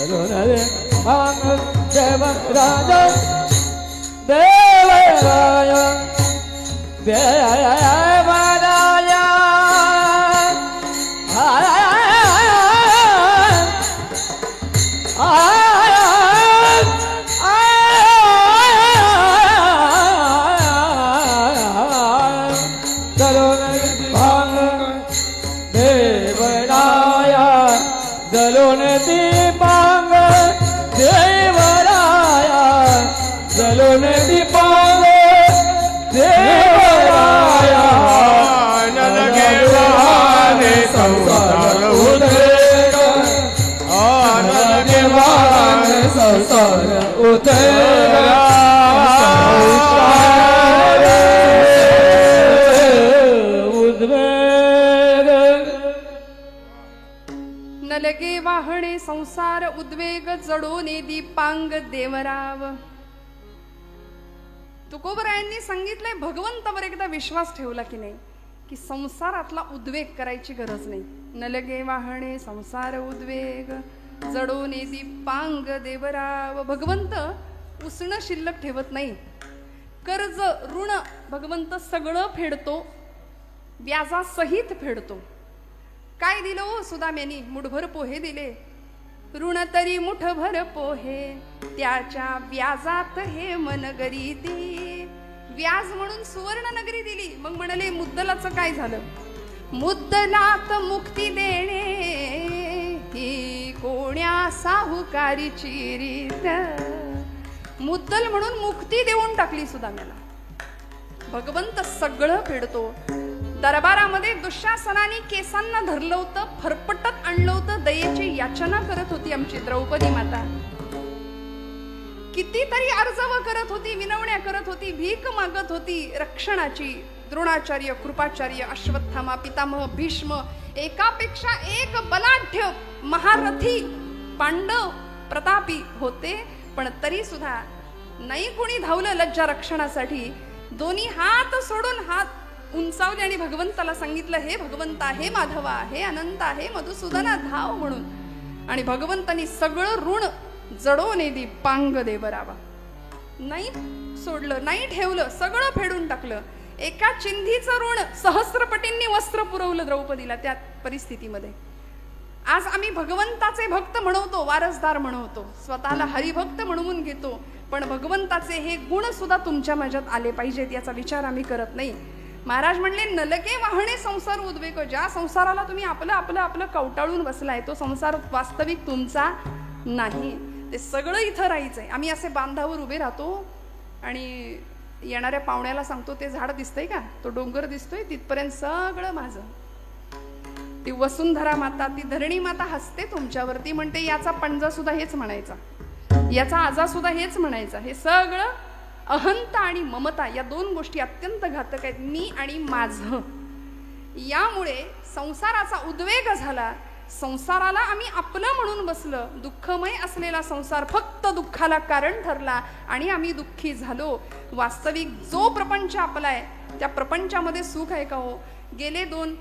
जलोन पांग देवराज देवराय देवराय जलोन दीपांग देवराया जलोन दीपांग देवराया नलगे वाहने संसार उद्वेग नलगे वाहने संसार उद्वेग नलगे वाहणे संसार उद्वेग जडोने दीपांग देवराव. तुकोबरायांनी सांगितलंय भगवंतावर एकदा विश्वास ठेवला की नाही की संसारातला उद्वेग करायची गरज नाही. नलगे वाहणे संसार उद्वेग जडोने दीपांग देवराव. भगवंत उसणं शिल्लक ठेवत नाही. कर्ज ऋण भगवंत सगळं फेडतो, व्याजासहित फेडतो. काय दिलं हो सुदाम्यानी? मुठभर पोहे दिले. ऋण तरी मुठभर पोहे, त्याच्या व्याजात हे मनगरी ती. व्याज म्हणून सुवर्ण नगरी दिली. मग म्हणाले मुद्दलाचं काय झालं? मुद्दलात मुक्ती देणे ही कोण्या साहुकारीची रीत. मुद्दल म्हणून मुक्ती देऊन टाकली सुदाम्याला. भगवंत सगळं फेडतो. दरबारामध्ये दुःशासनाने केसांना धरलं होतं, फरफटत आणलं होतं. दयेची याचना करत होती आमची द्रौपदी माता. कितीतरी अर्जव करत होती, विनवण्या करत होती, भीक मागत होती रक्षणाची. द्रोणाचार्य, कृपाचार्य, अश्वत्थामा, पितामह, भीष्म, एकापेक्षा एक बलाढ्य महारथी पांडव प्रतापी होते. पण तरी सुद्धा नाही कोणी धावलं लज्जा रक्षणासाठी. दोन्ही हात सोडून हात उंचावले आणि भगवंताला सांगितलं, हे भगवंता, हे माधवा, हे अनंता, हे मधुसूदना, धाव म्हणून. आणि भगवंतानी सगळं ऋण जडोने दीपांग देवरावा. नाही सोडलं, नाही ठेवलं, सगळं फेडून टाकलं. एका चिंधीचं ऋण सहस्त्रपटींनी वस्त्र पुरवलं द्रौपदीला त्या परिस्थितीमध्ये. आज आम्ही भगवंताचे भक्त म्हणवतो, वारसदार म्हणवतो, स्वतःला हरिभक्त म्हणवून घेतो. पण भगवंताचे हे गुण सुद्धा तुमच्या माझ्यात आले पाहिजेत याचा विचार आम्ही करत नाही. महाराज म्हणले नलके वाहणे संसार उद्वेग. ज्या संसाराला तुम्ही आपलं आपलं आपलं कवटाळून बसलाय तो संसार वास्तविक तुमचा नाही. ते सगळं इथं राहायचंय. आम्ही असे बांधावर उभे राहतो आणि येणाऱ्या पाहुण्याला सांगतो, ते झाड दिसतंय का, तो डोंगर दिसतोय, तिथपर्यंत सगळं माझं. ती वसुंधरा माता, ती धरणी माता हसते तुमच्यावरती, म्हणते याचा पणजा सुद्धा हेच म्हणायचा, याचा आजा सुद्धा हेच म्हणायचा. हे सगळं अहंता आणि ममता या दोन गोष्टी अत्यंत घातक आहेत. मी आणि माझं. यामुळे संसाराचा उद्वेग झाला. संसाराला आम्ही आपलं म्हणून बसलं. दुःखमय असलेला संसार फक्त दुःखाला कारण ठरला आणि आम्ही दुःखी झालो. वास्तविक जो प्रपंच आपला आहे त्या प्रपंचामध्ये सुख आहे का हो? गेले दोन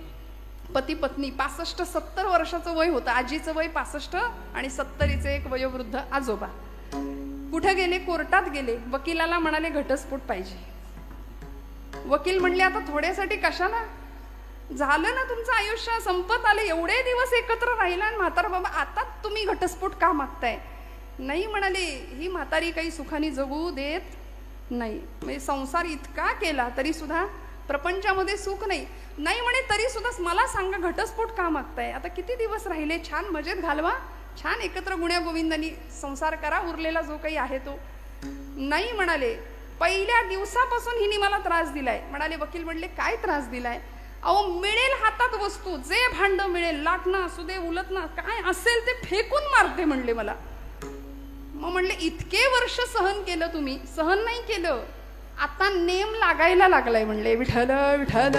पती पत्नी 65-70 वर्षाचं वय होतं. आजीचं वय 65 आणि 70चे एक वयोवृद्ध आजोबा. कुठे गेले? कोर्टात गेले. वकिलाला म्हणाले घटस्फोट पाहिजे. वकील म्हणले आता थोड्यासाठी कशाला? झालं ना तुमचं आयुष्य, संपत आले, एवढे दिवस एकत्र राहिला आणि म्हातारा बाबा आता तुम्ही घटस्फोट का मागताय? नाही म्हणाले, ही म्हातारी काही सुखाने जगू देत नाही. म्हणजे संसार इतका केला तरी सुद्धा प्रपंचामध्ये सुख नाही. नाही म्हणे तरी सुद्धा मला सांगा घटस्फोट का मागताय? आता किती दिवस राहिले, छान मजेत घालवा, छान एकत्र गुण्या गोविंदांनी संसार करा, उरलेला जो काही आहे तो. नाही म्हणाले, पहिल्या दिवसापासून हिने मला त्रास दिलाय. म्हणाले वकील म्हणले काय त्रास दिलाय? अहो मिळेल हातात वस्तू, जे भांड मिळेल, लाटणं असू दे, उलटणं काय असेल ते फेकून मारते म्हणले मला. मग म्हणले इतके वर्ष सहन केलं तुम्ही, सहन नाही केलं, आता नेम लागायला लागलाय म्हणले. विठ्ठल विठ्ठल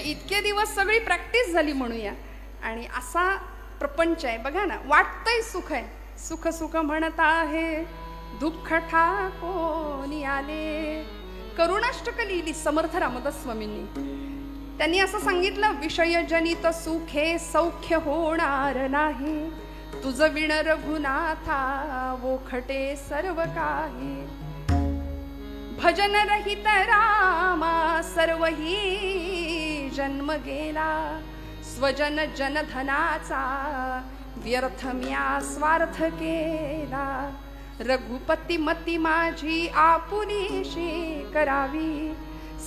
इतके दिवस सगळी प्रॅक्टिस झाली म्हणूया. आणि असा प्रपंच आहे बघा ना. वाटतंय सुख आहे, सुख सुख म्हणत आहे, दुःख ठाकोनी आले. करुणाष्टक लिहिली समर्थ रामदास स्वामींनी. त्यांनी असं सांगितलं, विषयजनित सुखे सौख्य होणार नाही, तुझ विण रघुनाथा वोखटे सर्व काही. भजन रहित रामा सर्वही जन्म गेला, स्वजन जनधनाचा व्यर्थ म्या स्वार्थ केला. रघुपती मती माझी आपुलीशी करावी,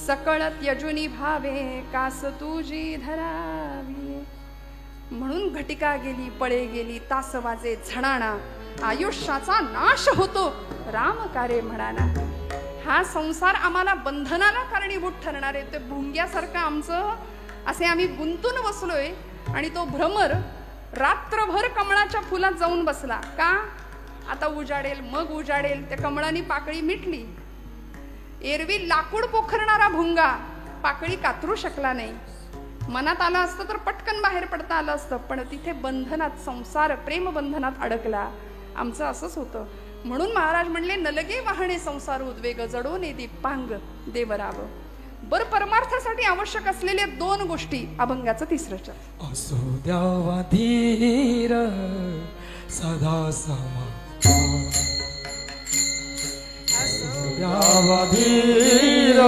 सकळ त्यजुनी भावे कास तुझी धरावी. म्हणून घटिका गेली पळे गेली, तास वाजे झणाणा, आयुष्याचा नाश होतो राम कारे म्हणाना. हा संसार आम्हाला बंधनाला कारणीभूत ठरणार आहे. ते भुंग्यासारखं आमचं असे आम्ही गुंतून बसलोय आणि तो भ्रमर रात्रभर कमळाच्या फुलात जाऊन बसला. का? आता उजाडेल मग उजाडेल. त्या कमळानी पाकळी मिटली. एरवी लाकूड पोखरणारा भुंगा पाकळी कातरू शकला नाही. मनात आलं असतं तर पटकन बाहेर पडता आलं असतं, पण तिथे बंधनात, संसार प्रेम बंधनात अडकला. आमचं असंच होतं. म्हणून महाराज म्हणले, नलगे वाहणे संसार उद्वेग, जडोने दीपांग देवराव. बर परमार्थासाठी आवश्यक असलेल्या 2 गोष्टी. अभंगाचं 3रं चरण. असो द्यावा धीर सदा समाधान, द्यावा धीर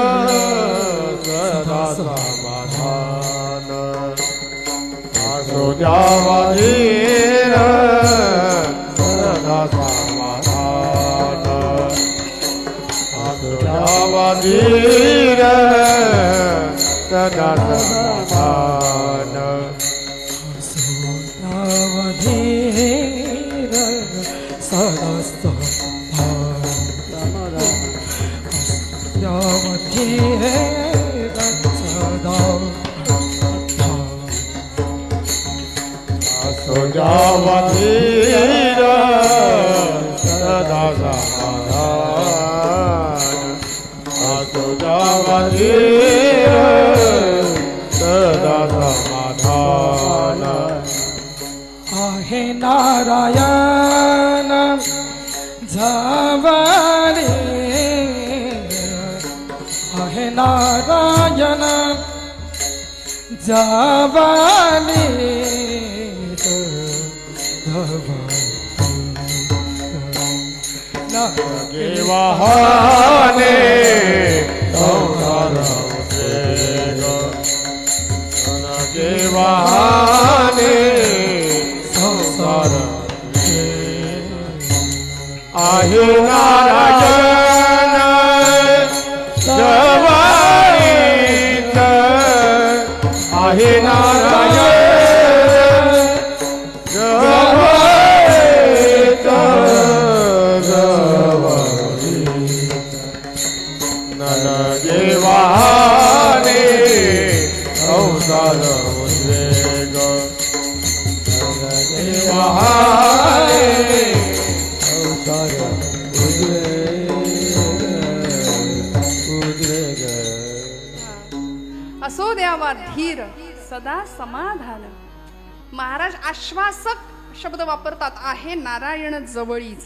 सदा समाधान, असो द्यावा धीर सदा समाधान, असो द्यावा धीर सदा समाधान. असो द्यावा धीर सदा समाधान, द्यावा धीर सदा असो द्यावा धीर सदा समाधान, असो द्यावा धीर सदा समाधान. आहे नारायण जावारे, आहे नारायण जावाले लगे वाहने संसार उद्वेग, लगे वाहने संसार उद्वेग. आहे नारायण जवानीत, आहे नारायण जवानीत, नलगे वाहने संसार उद्वेग, नलगे वाहने संसार उद्वेग. असो द्यावा धीर सदा समाधान. महाराज आश्वासक शब्द वापरतात. आहे नारायण जवळीच.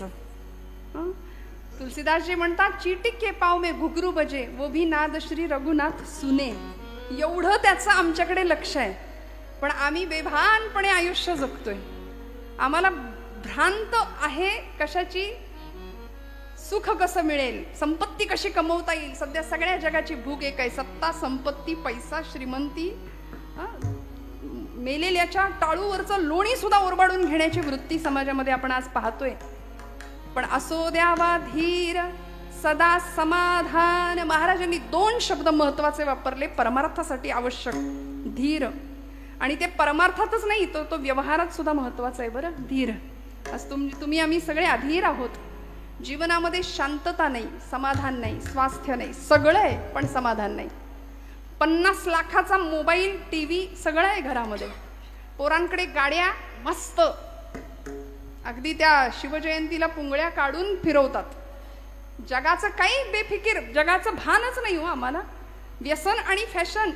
तुलसीदासजी म्हणतात, चीटी के पाव में घुघरू बजे, वो भी नाद श्री रघुनाथ सुने. एवढं त्याचं आमच्याकडे लक्ष आहे. पण आम्ही बेभानपणे आयुष्य जगतोय. आम्हाला भ्रांत आहे कशाची? सुख कसं मिळेल, संपत्ती कशी कमवता येईल. सध्या सगळ्या जगाची भूक एक आहे, सत्ता, संपत्ती, पैसा, श्रीमंती. मेलेल्याच्या टाळूवरचं लोणी सुद्धा ओरबाडून घेण्याची वृत्ती समाजामध्ये आपण आज पाहतोय. पण असो द्यावा धीर सदा समाधान. महाराजांनी 2 शब्द महत्वाचे वापरले परमार्थासाठी आवश्यक. धीर. आणि ते परमार्थातच नाही, तो व्यवहारात सुद्धा महत्वाचा आहे. बरं, धीर. आज तुम्ही आम्ही सगळे अधीर आहोत. जीवनामध्ये शांतता नाही, समाधान नाही, स्वास्थ्य नाही. सगळं आहे पण समाधान नाही. 50 लाखाचा मोबाईल, टीव्ही सगळं आहे घरामध्ये. पोरांकडे गाड्या मस्त, अगदी त्या शिवजयंतीला पुंगळ्या काढून फिरवतात. जगाचं काही बेफिकीर, जगाचं भानच नाही हो आम्हाला. व्यसन आणि फॅशन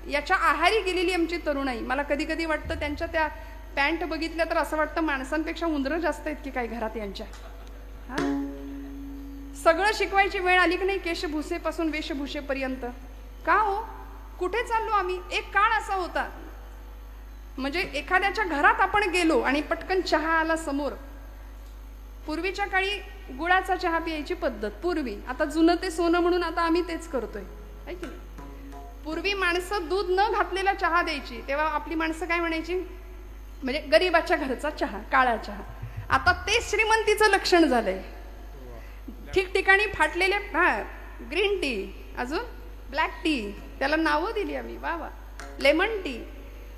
याच्या आहारी गेलेली आमची तरुणाई. मला कधी कधी वाटतं त्यांच्या त्या पॅन्ट बघितल्या तर असं वाटतं माणसांपेक्षा उंदरं जास्त आहेत की काय घरात यांच्या. सगळं शिकवायची वेळ आली की नाही, केशभूसेपासून वेशभूषेपर्यंत. का हो? कुठे चाललो आम्ही? एक काळ असा होता, म्हणजे एखाद्याच्या घरात आपण गेलो आणि पटकन चहा आला समोर. पूर्वीच्या काळी गुळाचा चहा प्यायची पद्धत पूर्वी, आता जुनं ते सोनं म्हणून आता आम्ही तेच करतोय, आहे की नाही? पूर्वी माणसं दूध न घातलेला चहा द्यायची, तेव्हा आपली माणसं काय म्हणायची? म्हणजे गरीबाच्या घरचा चहा, काळा चहा. आता ते श्रीमंतीचं लक्षण झालंय. ठिकठिकाणी फाटलेले ग्रीन टी, अजून ब्लॅक टी, त्याला नावं दिली आम्ही, वा वा, लेमन टी.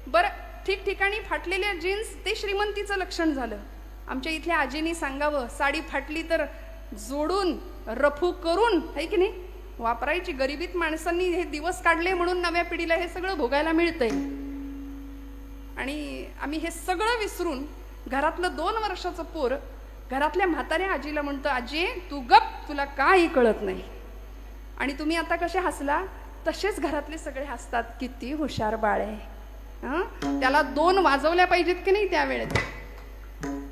बरं, ठिकठिकाणी फाटलेल्या जीन्स ते श्रीमंतीचं लक्षण झालं. आमच्या इथल्या आजीनी सांगावं, साडी फाटली तर जोडून रफू करून, है की नाही, वापरायची. गरिबीत माणसांनी हे दिवस काढले म्हणून नव्या पिढीला हे सगळं भोगायला मिळतंय. आणि आम्ही हे सगळं विसरून घरातलं 2 वर्षाचं पोर घरातल्या म्हाताऱ्या आजीला म्हणतं, आजी तू गप, तुला काही कळत नाही. आणि तुम्ही आता कसे हसला तसेच घरातले सगळे हसतात, किती हुशार बाळ आहे. त्याला 2 वाजवल्या पाहिजेत की नाही त्यावेळेत.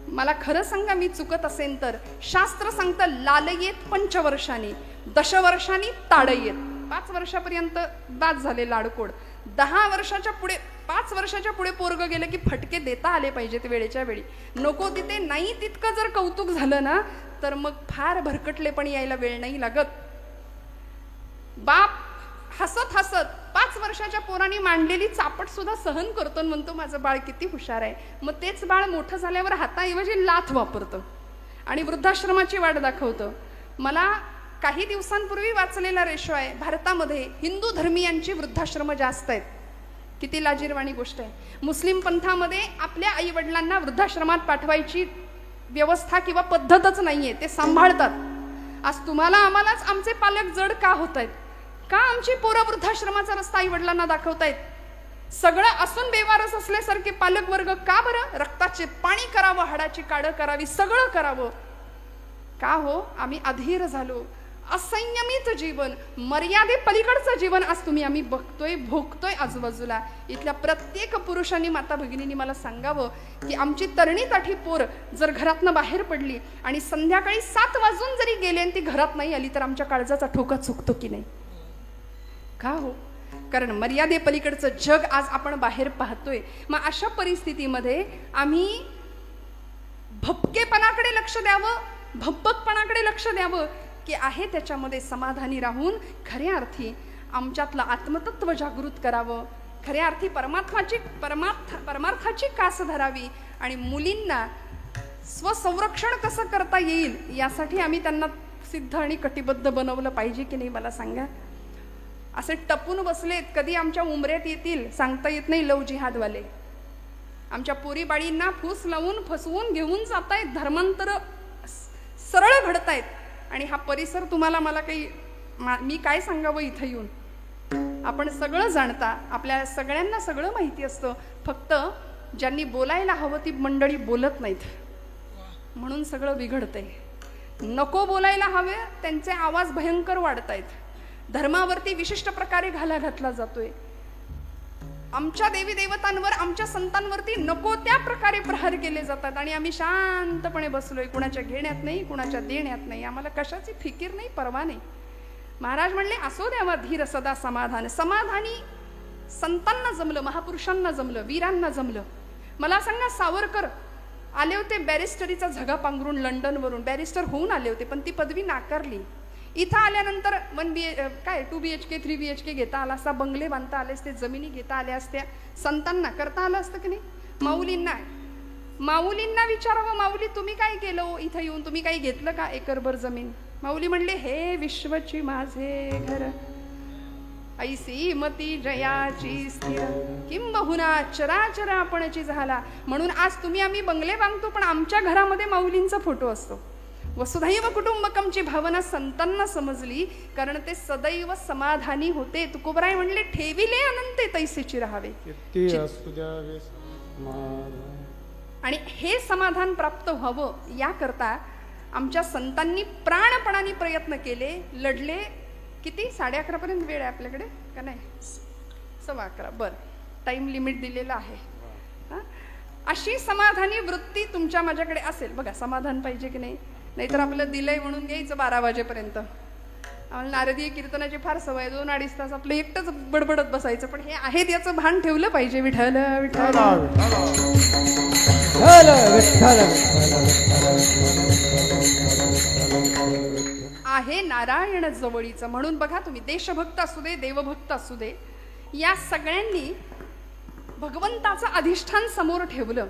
मला खरं सांगा, मी चुकत असेन तर शास्त्र सांगतं, लालयेत 5 वर्षांनी, 10 वर्षांनी ताडयेत. 5 वर्षापर्यंत बाद झाले लाडकोड. 10 वर्षाच्या पुढे, 5 वर्षाच्या पुढे पोरग गेलं की फटके देता आले पाहिजेत वेळेच्या वेळी. नको तिथे नाही तितकं जर कौतुक झालं ना तर मग फार भरकटले पण यायला वेळ नाही लागत. बाप हसत हसत 5 वर्षाच्या पोरांनी मांडलेली चापट सुद्धा सहन करतो, म्हणतो माझं बाळ किती हुशार आहे. मग तेच बाळ मोठं झाल्यावर हाताऐवजी लाथ वापरतं आणि वृद्धाश्रमाची वाट दाखवतं. मला काही दिवसांपूर्वी वाचलेला रेशो आहे, भारतामध्ये हिंदू धर्मीयांची वृद्धाश्रम जास्त आहेत. किती लाजिरवाणी गोष्ट आहे. मुस्लिम पंथामध्ये आपल्या आई वडिलांना वृद्धाश्रमात पाठवायची व्यवस्था किंवा पद्धतच नाहीये, ते सांभाळतात. आज तुम्हाला आम्हालाच आमचे पालक जड का होत आहेत? का आमची पोरं वृद्धाश्रमाचा रस्ता आई वडिलांना दाखवतायत? सगळं असून बेवारस असल्यासारखे पालक वर्ग का बरं? रक्ताचे पाणी करावं, हाडाची काढं करावी, सगळं करावं का हो? आम्ही अधीर झालो. असंयमित जीवन, मर्यादे पलीकडचं जीवन आज आम्ही बघतोय, भोगतोय आजूबाजूला. इथल्या प्रत्येक पुरुषांनी, माता भगिनींनी मला सांगावं की आमची तरणी ताठी पोर जर घरातनं बाहेर पडली आणि संध्याकाळी 7 वाजून जरी गेले आणि ती घरात नाही आली तर आमच्या काळजाचा ठोका चुकतो की नाही? का हो? कारण मर्यादे पलीकडचं जग आज आपण बाहेर पाहतोय. मग अशा परिस्थितीमध्ये आम्ही भपकेपणाकडे लक्ष द्यावं, भप्पकपणाकडे लक्ष द्यावं की आहे त्याच्यामध्ये समाधानी राहून खऱ्या अर्थी आमच्यातलं आत्मतत्व जागृत करावं, खऱ्या अर्थी परमार्थाची कास धरावी आणि मुलींना स्वसंरक्षण कसं करता येईल यासाठी आम्ही त्यांना सिद्ध आणि कटिबद्ध बनवलं पाहिजे की नाही? मला सांगा. असे टपून बसलेत, कधी आमच्या उमऱ्यात येतील सांगता येत नाही. लव जिहादवाले आमच्या पोरी बाळींना फूस लावून फसवून घेऊन जातायत, धर्मांतर सरळ घडतायत. आणि हा परिसर तुम्हाला मला काही मी काय सांगावं इथं येऊन? आपण सगळं जाणता, आपल्या सगळ्यांना सगळं माहिती असतं, फक्त ज्यांनी बोलायला हवं ती मंडळी बोलत नाहीत म्हणून सगळं बिघडतंय. नको बोलायला हवे त्यांचे आवाज भयंकर वाढतायत. धर्मावरती विशिष्ट प्रकारे घाला घातला जातोय. आमच्या देवी देवतांवर, आमच्या संतांवरती नको त्या प्रकारे प्रहार केले जातात आणि आम्ही शांतपणे बसलोय, कुणाच्या घेण्यात नाही, कुणाच्या देण्यात नाही. आम्हाला कशाची फिकीर नाही, परवा नाही. महाराज म्हणले, असो द्यावा धीर सदा समाधान. समाधानी संतांना जमलं, महापुरुषांना जमलं, वीरांना जमलं. मला सांगा, सावरकर आले होते बॅरिस्टरीचा झगा पांघरून लंडनवरून, बॅरिस्टर होऊन आले होते, पण ती पदवी नाकारली. इथं आल्यानंतर 2 BHK 3 BHK घेता आला असता, बंगले बांधता आले असते, जमिनी घेता आल्या असत्या. संतांना करता आलं असतं की नाही? माऊलींना विचारावं, माऊली तुम्ही काय केलं इथं येऊन? तुम्ही काही घेतलं का एकरभर जमीन? माऊली म्हणले, हे विश्वची माझे घर, ऐसी मती जयाची स्थिर, किंबहुना चराचर आपणची झाला. म्हणून आज तुम्ही आम्ही बंगले बांधतो, पण आमच्या घरामध्ये माऊलींचा फोटो असतो. वसुधैव कुटुंबकमची भावना संतांना समजली, कारण ते सदैव समाधानी होते. तुकोबराय म्हणले, ठेविले अनंते तैसेची राहावे. आणि हे समाधान प्राप्त व्हावं याकरता आमच्या संतांनी प्राणपणाने प्रयत्न केले, लढले. किती? 11:30 पर्यंत वेळ आहे आपल्याकडे का नाही? 11:15. बरं, टाइम लिमिट दिलेला आहे. अशी समाधानी वृत्ती तुमच्या माझ्याकडे असेल, बघा समाधान पाहिजे की नाही? नाहीतर आपलं दिलंय म्हणून घ्यायचं 12 वाजेपर्यंत. आम्हाला नारदीय कीर्तनाची फार सवय, 2-2.5 तास आपलं एकटंच बडबडत बसायचं. पण हे आहेत याचं भान ठेवलं पाहिजे. विठ्ठल विठ्ठल आहे नारायण जवळीचं. म्हणून बघा तुम्ही, देशभक्त असू दे, देवभक्त असू दे, या सगळ्यांनी भगवंताचं अधिष्ठान समोर ठेवलं.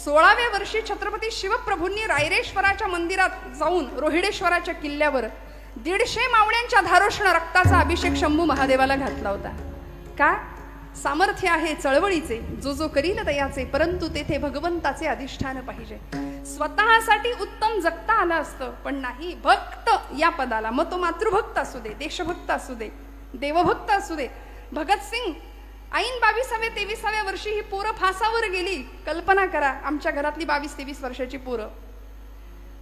16व्या वर्षी छत्रपती शिवप्रभूंनी रायरेश्वराच्या मंदिरात जाऊन रोहिडेश्वराच्या किल्ल्यावर 150 मावळ्यांच्या धारोष्ण रक्ताचा अभिषेक शंभू महादेवाला घातला होता. का? सामर्थ्य आहे चळवळीचे, जो जो करील दयाचे, परंतु तेथे भगवंताचे अधिष्ठान पाहिजे. स्वतःसाठी उत्तम जगता आलं असतं, पण नाही. भक्त या पदाला, मग तो मातृभक्त असू दे, देशभक्त असू दे, देवभक्त असू दे. भगतसिंग ऐन 22व्या-23व्या वर्षी ही पोरं फासावर गेली. कल्पना करा, आमच्या घरातली 22-23 वर्षाची पोरं,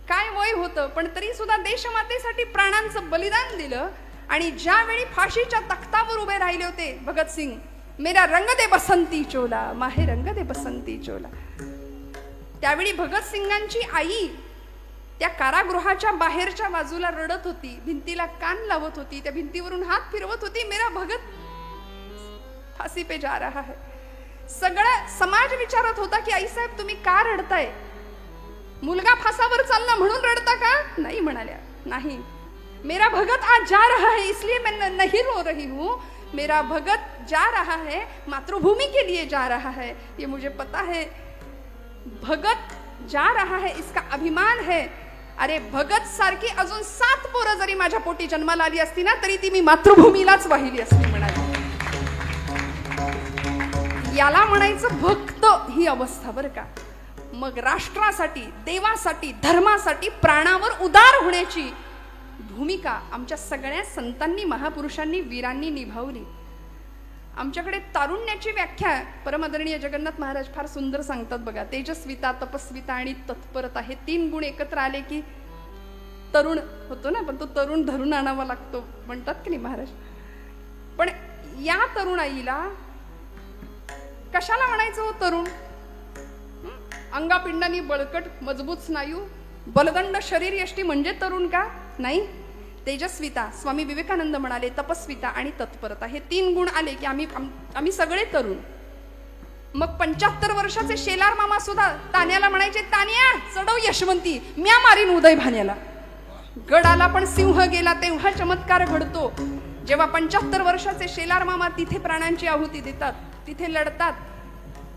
काय वय होतं, पण तरी सुद्धा देशमातेसाठी प्राणांचं बलिदान दिलं. आणि ज्यावेळी फाशीच्या तख्तावर उभे राहिले होते भगतसिंग, मेरा रंग दे बसंती चोला, माहे रंग दे बसंती चोला, त्यावेळी भगतसिंगांची आई त्या कारागृहाच्या बाहेरच्या बाजूला रडत होती, भिंतीला कान लावत होती, त्या भिंतीवरून हात फिरवत होती, मेरा भगत फांसी पे जा रहा है. सगळा समाज विचारत होता की आई साहेब तुम्ही का रडताय? मुलगा फासावर चालला म्हणून रडता का? नाही म्हणाल्या. नाही, मेरा भगत आज जा रहा है इसलिए मैं नहीं रो रही हूँ. मेरा भगत जा रहा है, मातृभूमि के लिए जा रहा है, ये मुझे पता है. भगत जा रहा है इसका अभिमान है. अरे भगत सारखी अजून 7 पोरं जरी माझ्या पोटी जन्माला आली असती ना, तरी ती मी मातृभूमीलाच वाहिली असती म्हणाली. याला म्हणायचं भक्त ही अवस्था, बरं का. मग राष्ट्रासाठी, देवासाठी, धर्मासाठी प्राणावर उदार होण्याची भूमिका आमच्या सगळ्या संतांनी, महापुरुषांनी, वीरांनी निभावली. आमच्याकडे तारुण्याची व्याख्या परमादरणीय जगन्नाथ महाराज फार सुंदर सांगतात बघा. तेजस्विता, तपस्विता आणि तत्परता हे 3 गुण एकत्र आले की तरुण होतो ना. पण तो तरुण धरून आणावा लागतो म्हणतात की नाही महाराज. पण या तरुणाईला कशाला म्हणायचं हो तरुण? अंगापिंडांनी बळकट, मजबूत स्नायू, बलदंड शरीर यष्टी म्हणजे तरुण का? नाही. तेजस्विता, स्वामी विवेकानंद म्हणाले, तपस्विता आणि तत्परता हे 3 गुण आले की आम्ही सगळे तरुण. मग 75 वर्षाचे शेलार मामा सुद्धा तान्याला म्हणायचे, तान्या चढव यशवंती, म्या मारीन उदय भान्याला. गडाला पण सिंह गेला तेव्हा चमत्कार घडतो, जेव्हा 75 वर्षाचे शेलार मामा तिथे प्राणांची आहुती देतात, तिथे लढतात.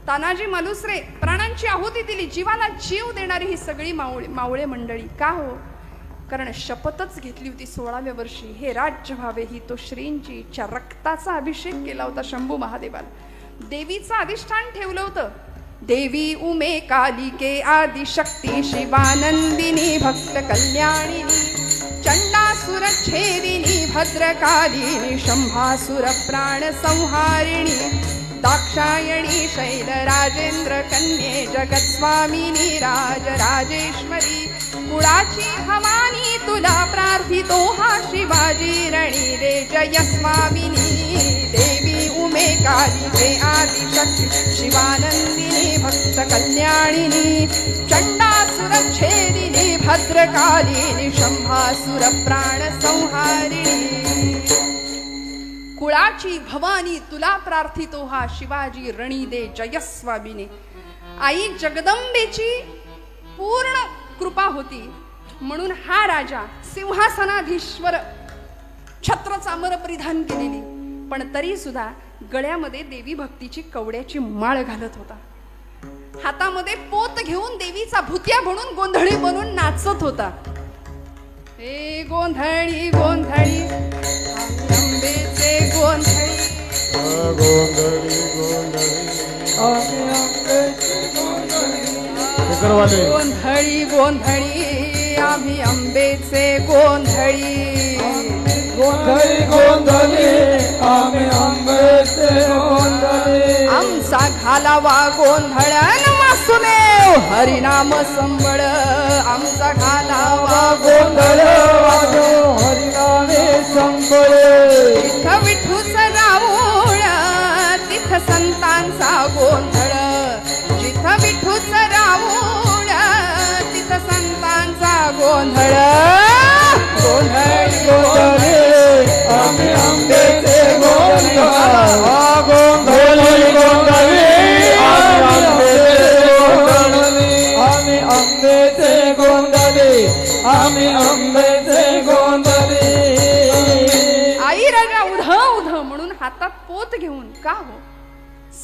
तानाजी मालुसरे प्राणांची आहुती दिली, जीवाला जीव देणारी ही सगळी मावळे मंडळी. का हो? कारण शपथच घेतली होती 16व्या वर्षी, हे राज्य व्हावे ही तो श्रींची इच्छा. रक्ताचा अभिषेक केला होता शंभू महादेवाला. देवीचं अधिष्ठान ठेवलं होतं. देवी उमे कालिके आदिशक्ती शिवानंदिनी भक्त कल्याणिनी चंडासुर छेदिनी भद्रकालिनी शंभासुर प्राण संहारिणी दाक्षायणी शैल राजेंद्र कन्ये जगत्स्वामिनी राजराजेश्वरी कुळाची भवानी तुला प्रार्थितो हा शिवाजी रणी रे जय स्वामिनी. देवी उमे कालिके आदिशक्ती शिवानंदिनी भक्त कल्याणिनी चंडासुर छेदिनी भद्रकालिनी शंभासुर प्राण संहारिणी. कुळाची भवानी तुला प्रार्थितो हा शिवाजी रणी दे जय स्वामिनी. आई जगदंबेची पूर्ण कृपा होती म्हणून हा राजा सिंहासनाधीश्वर छत्र चामर परिधान केलेली, पण तरी सुद्धा गळ्यामध्ये देवी भक्तीची कवड्याची माळ घालत होता. हातामध्ये पोत घेऊन देवीचा भुतिया म्हणून गोंधळी बनून नाचत होता. हे गोंधळी गोंधळी अंबेचे गोंधळी गोंधळी गोंधळी गोंधळी आम्ही अंबेचे गोंधळी गोंधळी गोंधळी आम्ही अंबेचे गोंधळी. आमचा घालावा गोंधळ वासुदेव हरिनाम संबळ. आमचा घालावा गोंधळ वाजो हरिनामे संबळ. जिथं विठूचं राऊळ तिथं संतांचा गोंधळ. जिथं विठूचं राऊळ तिथं संतांचा गोंधळ. गोंधळी गोंधळी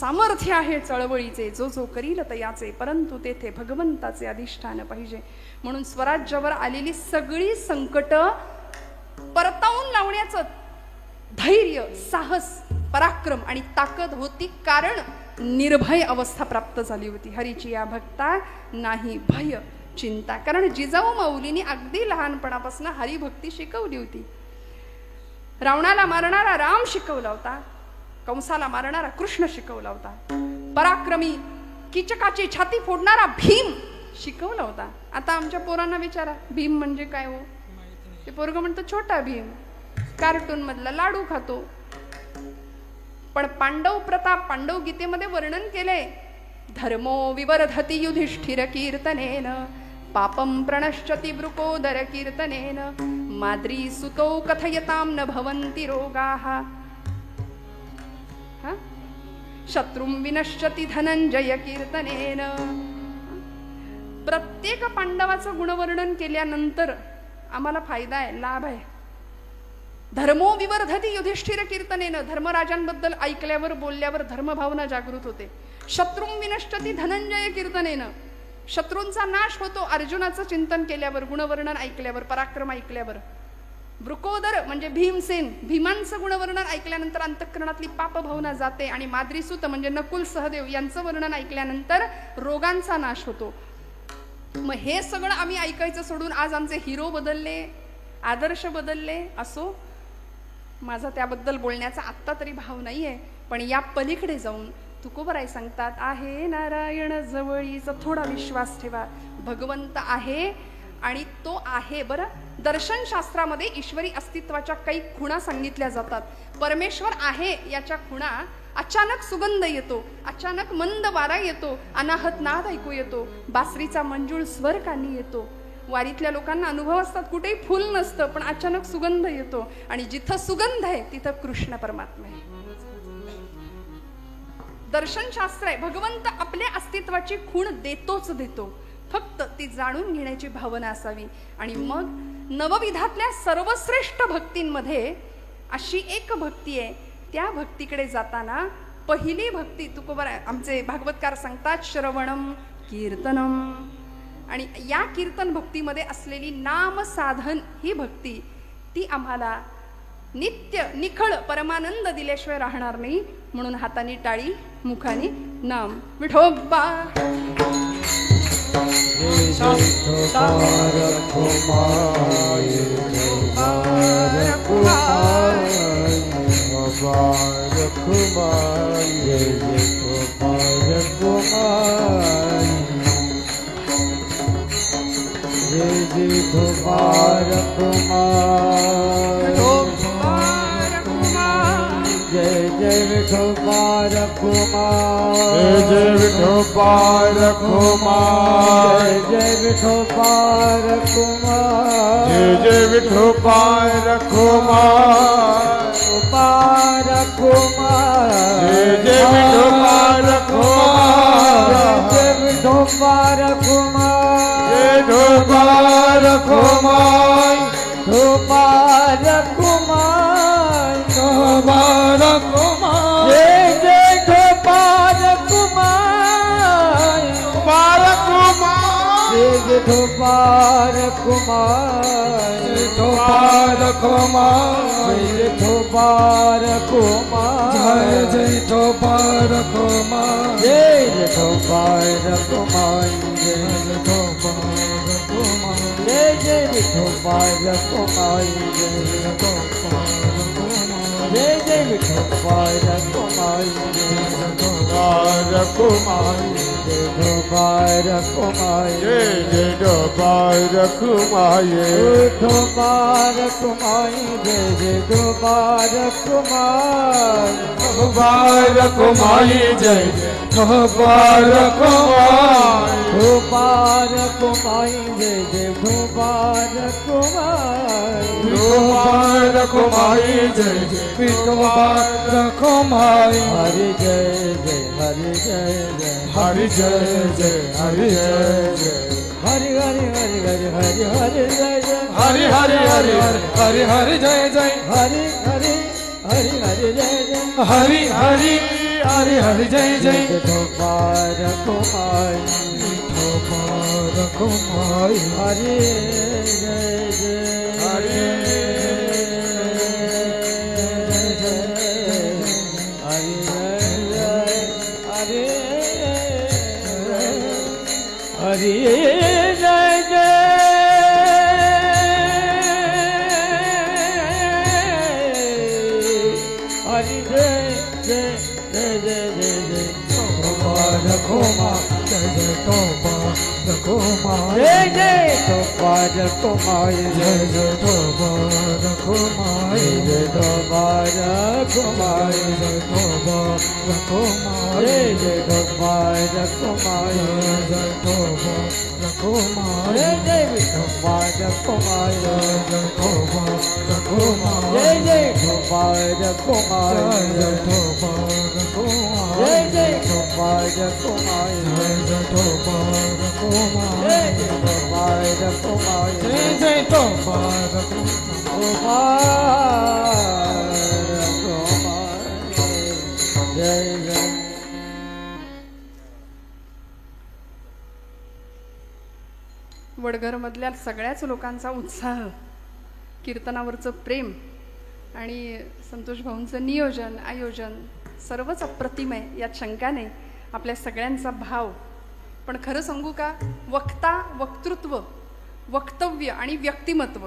सामर्थ्य आहे चळवळीचे, जो जो करील तयाचे, परंतु तेथे भगवंताचे अधिष्ठान पाहिजे. म्हणून स्वराज्यावर आलेली सगळी संकट परतावून लावण्याचं धैर्य, साहस, पराक्रम आणि ताकद होती, कारण निर्भय अवस्था प्राप्त झाली होती. हरीची या भक्ता नाही भय चिंता. कारण जिजाऊ माऊलींनी अगदी लहानपणापासून हरिभक्ती शिकवली होती. रावणाला मारणारा राम शिकवला होता, कंसाला मारणारा कृष्ण शिकवला होता, पराक्रमी कीचकाची छाती फोडणारा भीम शिकवला होता. आता आमच्या पोरांना विचारा भीम म्हणजे काय हो, ते पोरग म्हणतो छोटा भीम, कार्टून मधला लाडू खातो. पण पांडव प्रताप, पांडव गीतेमध्ये वर्णन केले, धर्मो विवर्धति युधिष्ठिर कीर्तनेन, पापम प्रणश्यति वृकोदर कीर्तनेन, माद्री सुतो कथयताम न भवन्ति रोगाः, शत्रुं विनश्यति धनंजय कीर्तनेन. प्रत्येक पांडवाचं गुणवर्णन केल्यानंतर आम्हाला फायदा आहे, लाभ आहे. धर्मो विवर्धति युधिष्ठिर कीर्तनेन, धर्मराजांबद्दल ऐकल्यावर बोलल्यावर धर्मभावना जागृत होते. शत्रुं विनश्यति धनंजय कीर्तनेन, शत्रूंचा नाश होतो अर्जुनाचं चिंतन केल्यावर, गुणवर्णन ऐकल्यावर, पराक्रम ऐकल्यावर. वृकोदर म्हणजे भीमसेन, भीमांचं गुणवर्णन ऐकल्यानंतर अंतःकरणातली पापभावना जाते. आणि माद्रीसूत म्हणजे नकुल सहदेव यांचं वर्णन ऐकल्यानंतर रोगांचा नाश होतो. मग हे सगळं आम्ही ऐकायचं सोडून आज आमचे हिरो बदलले, आदर्श बदलले. असो, माझा त्याबद्दल बोलण्याचा आत्ता तरी भाव नाहीये, पण या पलीकडे जाऊन तुकोबराय सांगतात, आहे नारायण जवळीच, थोडा विश्वास ठेवा, भगवंत आहे आणि तो आहे. बरं, दर्शनशास्त्रामध्ये ईश्वरी अस्तित्वाच्या काही खुणा सांगितल्या जातात. परमेश्वर आहे याच्या खुणा, अचानक सुगंध येतो, अचानक मंद वारा येतो, अनाहत नाद ऐकू येतो, बासरीचा मंजूळ स्वर कानी येतो. वारीतल्या लोकांना अनुभव असतात, कुठेही फुल नसतं पण अचानक सुगंध येतो, आणि जिथं सुगंध आहे तिथं कृष्ण परमात्मा आहे. दर्शनशास्त्र आहे, भगवंत आपल्या अस्तित्वाची खूण देतोच देतो, फक्त ती जाणून घेण्याची भावना असावी. आणि मग नवविधातल्या सर्वश्रेष्ठ भक्तींमध्ये अशी एक भक्ती आहे, त्या भक्तीकडे जाताना पहिली भक्ती तुकोबर आमचे भागवतकार सांगतात, श्रवणम कीर्तनम. आणि या कीर्तन भक्तीमध्ये असलेली नाम साधन ही भक्ती, ती आम्हाला नित्य निखळ परमानंद दिल्याशिवाय राहणार नाही. म्हणून हाताने टाळी, मुखाने नाम. विठोबा जय जय विठोबार कुमार, जय विठोबार कुमार, जय विठोबार कुमार, जय विठोबार कुमार, कुमार कुमार, जय विठोबार कुमार, जय विठोबार कुमार, जय विठोबार कुमार, कुमार कुमार, कुमार कुमार, जय जय गोपाल कुमार, कुमार कुमार, जय गोपाल कुमार, विठोबार कुमार, जय गोपाल कुमार, जय विठोबार कुमार, जय गोपाल कुमार, जय विठोबार कुमार, जय जय विठोबार कुमार, जय जय विठोबार कुमार, विठोबार कुमार, जय गोपाल कुमार, जय विठोबार कुमार, विठोबार कुमार, जय जय गोपाल कुमार, विठोबार कुमार, जय विठोबार कुमार, गोपाल कुमार, जय जय गोपाल कुमार, विठोबार कुमार, जय विठोबार कुमार, हरि जय जय हरि जय जय हरि जय जय हरि जय जय हरि हरि हरि हरि हरि हरि जय जय हरि हरि हरि हरि हरि जय जय हरि हरि हरि हरि जय जय हरि हरि हरी हरी जय जय विठोबा रखुमाई विठोबा रखुमाई हरी जय जय हरी हरि जय जय हरि जय जय जय जय जय जय तोबा रखुमा जय जय तोबा रखुमा जय जय तोबा रखुमाई जय जय तोबा रखुमा जय तोबा रखुमाई जय तोबा रखुमा जय जय तोबा रखुमाई जय तोबा रखुमा जय जय विठोबा रखुमाई जय तोबा रखुमा जय जय तोबा रखुमाई जय तोबा रखुमा जय जय तोबा रखुमाई जय तोबा रखुमा जय जय तोबा रखुमाई जय जय तोबा रखुमा जय जय वडघर मधल्या सगळ्याच लोकांचा उत्साह, कीर्तनावरचं प्रेम आणि संतोष भाऊंचं नियोजन आयोजन सर्वच अप्रतिम आहे, यात शंका नाही. आपल्या सगळ्यांचा भाव. पण खरं सांगू का, वक्ता, वक्तृत्व, वक्तव्य आणि व्यक्तिमत्व,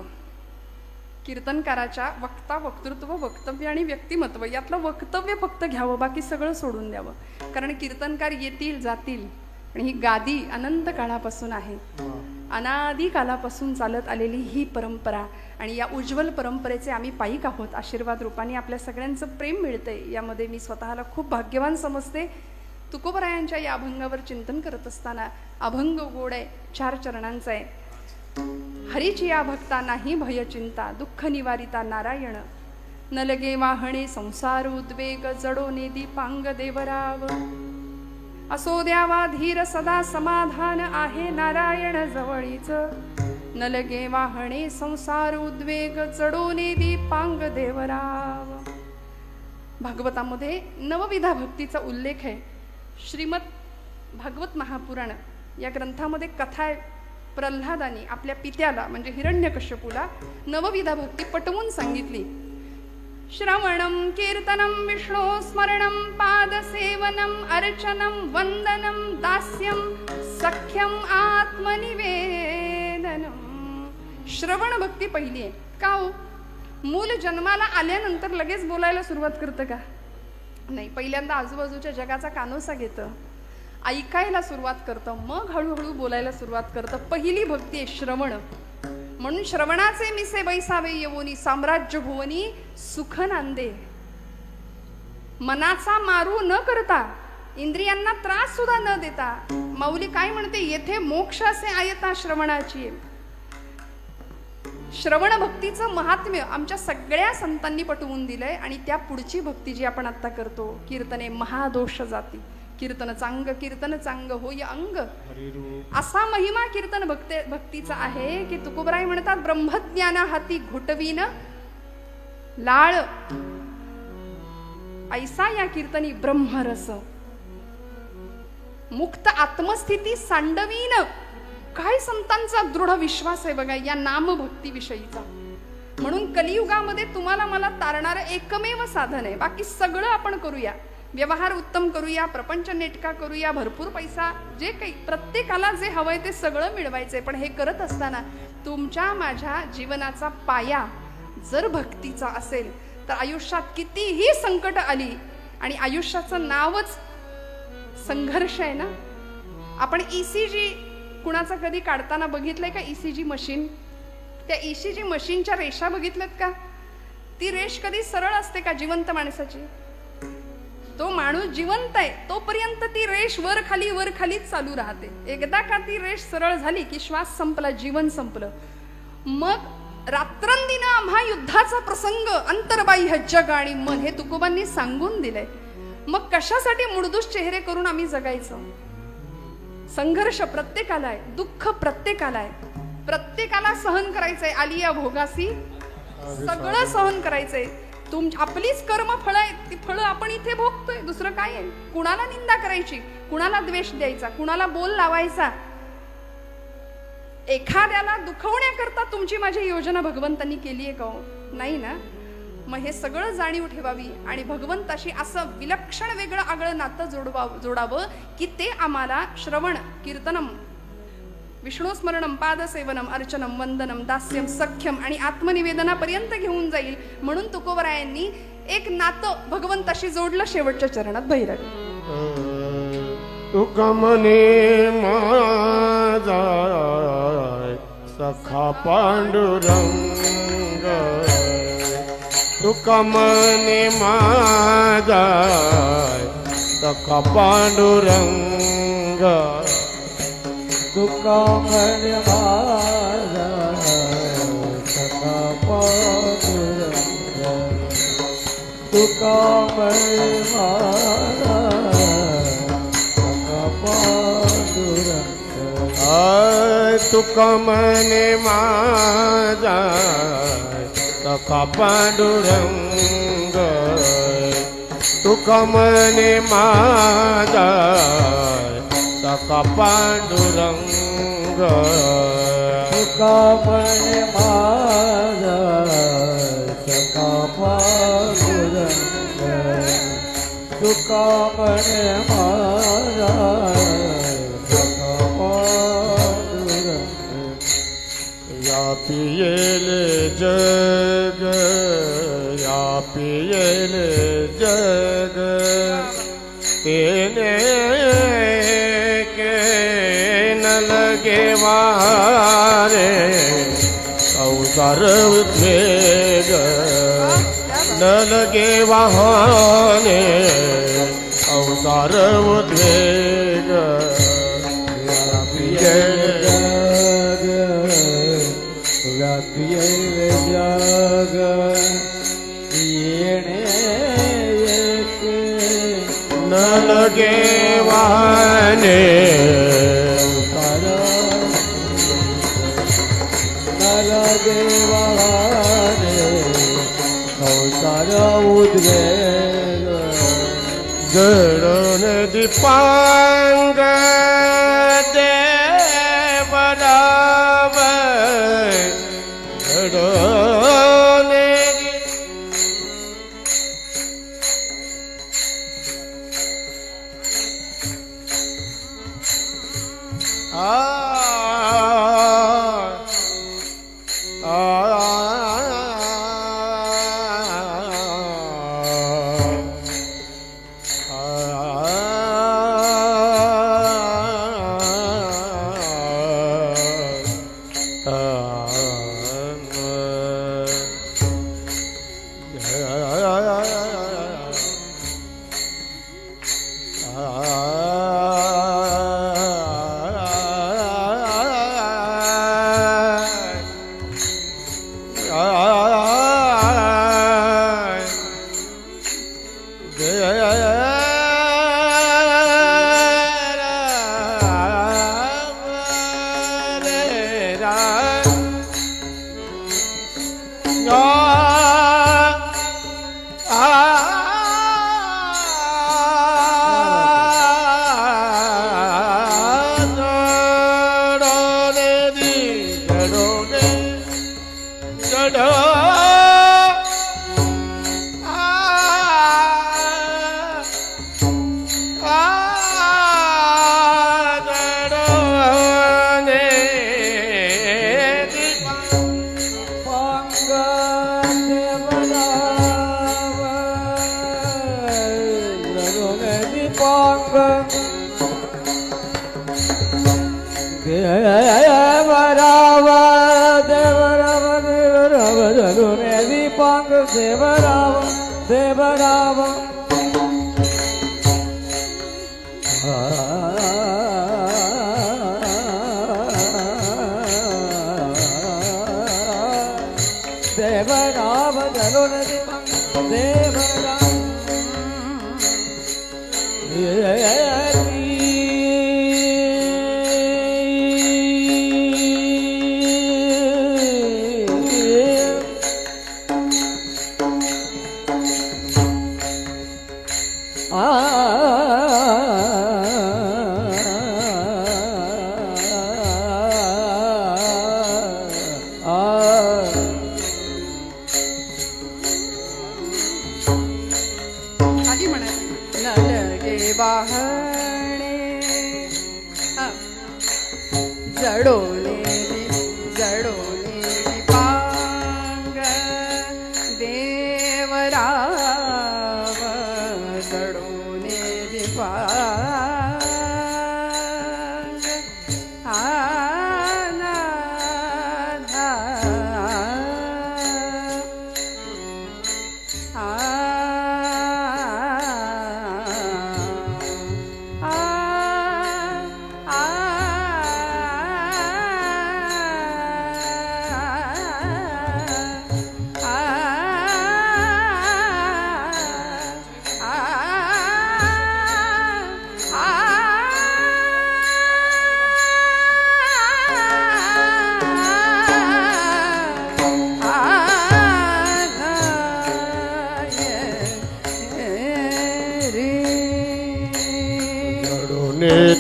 कीर्तनकाराच्या वक्ता, वक्तृत्व, वक्तव्य आणि व्यक्तिमत्व यातलं वक्तव्य फक्त घ्यावं, बाकी सगळं सोडून द्यावं. कारण कीर्तनकार येतील जातील आणि ही गादी अनंत काळापासून आहे, अनादी कालापासून चालत आलेली ही परंपरा, आणि या उज्ज्वल परंपरेचे आम्ही पायिक आहोत. आशीर्वाद रूपाने आपल्या सगळ्यांचं प्रेम मिळतंय, यामध्ये मी स्वतःला खूप भाग्यवान समजते. तुकोबरायांच्या या अभंगावर चिंतन करत असताना, अभंग गोड आहे, 4 चरणांचा आहे. हरीची या भक्ता नाही भय चिंता, दुःख निवारिता नारायण, न लगे वाहणे संसार उद्वेग, जडो नेदी पांग देवराव, असो द्यावा धीर सदा समाधान, आहे नारायण जवळीच, न लगे वाहणे संसार उद्वेग, जडो नेदी पांग देवराव. भागवतामध्ये नवविधा भक्तीचा उल्लेख आहे. श्रीमद भागवत महापुराण या ग्रंथामध्ये कथा आहे, प्रल्हादानी आपल्या पित्याला म्हणजे हिरण्यकश्यपूला नवविधा भक्ती पटवून सांगितली. श्रवणं कीर्तनं विष्णु स्मरणं पादसेवनं अर्चनं वंदनं दास्यं सख्यं आत्मनिवेदनं. श्रवण भक्ती पहिली आहे. का हो? मूल जन्माला आल्यानंतर लगेच बोलायला सुरुवात करतं का? नाही, पहिल्यांदा आजूबाजूच्या जगाचा कानोसा घेतं, ऐकायला सुरुवात करतं, मग हळूहळू बोलायला सुरुवात करतं. पहिली भक्ती आहे श्रवण. म्हणून श्रवणाचे मिसे बैसावे येवोनी, साम्राज्य भुवनी सुख नांदे. मनाचा मारू न करता, इंद्रियांना त्रास सुद्धा न देता, माऊली काय म्हणते, येथे मोक्ष असे आयता श्रवणाची. श्रवण भक्तीचं महात्म्य आमच्या सगळ्या संतांनी पटवून दिलंय. आणि त्या पुढची भक्ती जी आपण आता करतो, कीर्तने महादोष जाती, कीर्तन चांग कीर्तन चांग होय अंग, असा महिमा कीर्तन भक्तीचा आहे की तुकोबराय म्हणतात, ब्रह्मज्ञाना हाती घोटवीन लाळ, ऐसा या कीर्तनी ब्रह्मरस, मुक्त आत्मस्थिती सांडवीन. काय संतांचा दृढ विश्वास आहे बघा या नामभक्ती विषयीचा. म्हणून कलियुगामध्ये तुम्हाला मला तारणारं एकमेव साधन आहे. बाकी सगळं आपण करूया, व्यवहार उत्तम करूया, प्रपंच नेटका करूया, भरपूर पैसा, जे काही प्रत्येकाला जे हवंय ते सगळं मिळवायचंय. पण हे करत असताना तुमच्या माझ्या जीवनाचा पाया जर भक्तीचा असेल तर आयुष्यात कितीही संकट आली, आणि आयुष्याचं नावच संघर्ष आहे ना. आपण ECG कुणाचा कधी काढताना बघितलंय का? ECG मशीन, त्या ECG मशीनच्या रेषा बघितल्यात का? ती रेष कधी सरळ असते का जिवंत माणसाची? तो माणूस जिवंत आहे तोपर्यंत ती रेष वर खालीच चालू राहते. एकदा का ती रेष सरळ झाली की श्वास संपला, जीवन संपलं. मग रात्रंदिन आम्हा युद्धाचा प्रसंग, अंतर्बाह्य जग आणि मन, हे तुकोबांनी सांगून दिलंय. मग कशासाठी मुडदूस चेहरे करून आम्ही जगायचं? संघर्ष प्रत्येकाला आहे, दुःख प्रत्येकाला आहे, प्रत्येकाला सहन करायचंय. आलिया भोगासी सगळं सहन करायचंय. आपलीच कर्म फळं आहेत, ती फळं आपण इथे भोगतोय, दुसरं काय आहे? कुणाला निंदा करायची, कुणाला द्वेष द्यायचा, कुणाला बोल लावायचा? एखाद्याला दुखवण्याकरता तुमची माझी योजना भगवंतांनी केली आहे का हो? नाही ना. मग हे सगळं जाणीव ठेवावी आणि भगवंताशी असं विलक्षण वेगळं आगळं नातं जोडावं की ते आम्हाला श्रवण, कीर्तनम, विष्णू स्मरणम, पादसेवनम, अर्चनम, वंदनम, दास्यम, सख्यम आणि आत्मनिवेदनापर्यंत घेऊन जाईल. म्हणून तुकोबरायांनी एक नातं भगवंताशी जोडलं शेवटच्या चरणात. भैरवी तुका मने माझा सखा पांडुरंग, तुका मने माझा सखा पांडुरंग, तुका म्हणे माझा सखा पांडुरंग, तुका म्हणे माझा सखा पांडुरंग. तुका मने माझा सखा पांडुरंग, तुका मने माझा सखा पांडुरंग, तुका म्हणे माझा सखा पांडुरंग, तुका म्हणे माझा सखा पांडुरंग. या पियेले जग, या पियेले जग, तेने के न लगे वारे, संसार उद्वेग न लगे वाहने, संसार उद्वेग. या पियेले व्यापिये जग येणे येते न लगे वाहने, न लगे वाहने, संसार उद्वेग. जडून दीपांग देवराव, जडून देवराव देवराव देवराव धरुणे दीपांग देवराव देवराव. देवराव धरुणे दीपांग देवराव. जडोले जडोले दीपांग देवराव जडोले दीपांग आनाधा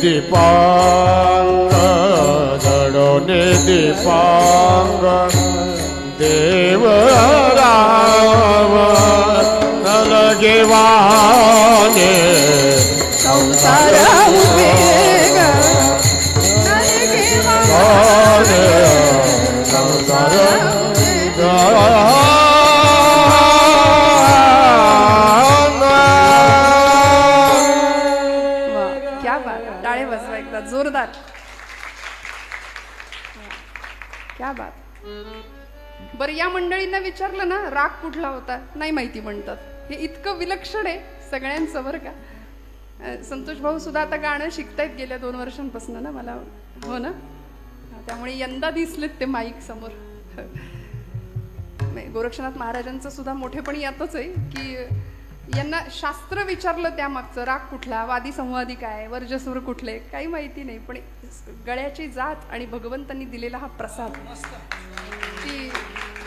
दीपांग जडोने दीपांग देवराव नलगेवाने संसार उद्वेग संसार क्या बात टाळे बसवा एकदा जोरदार क्या बात बरं या मंडळींना विचारलं ना राग कुठला होता नाही माहिती म्हणतात हे इतकं विलक्षण आहे सगळ्यांचं बरं का संतोष भाऊ सुद्धा आता गाणं शिकतायत गेल्या 2 वर्षांपासून ना मला हो ना त्यामुळे यंदा दिसलेत ते माईक समोर गोरक्षनाथ महाराजांचं सुद्धा मोठेपण यातच आहे की यांना शास्त्र विचारलं त्यामागचं राग कुठला वादी संवादी काय वर्जस्वर कुठले काही माहिती नाही पण गळ्याची जात आणि भगवंतांनी दिलेला हा प्रसाद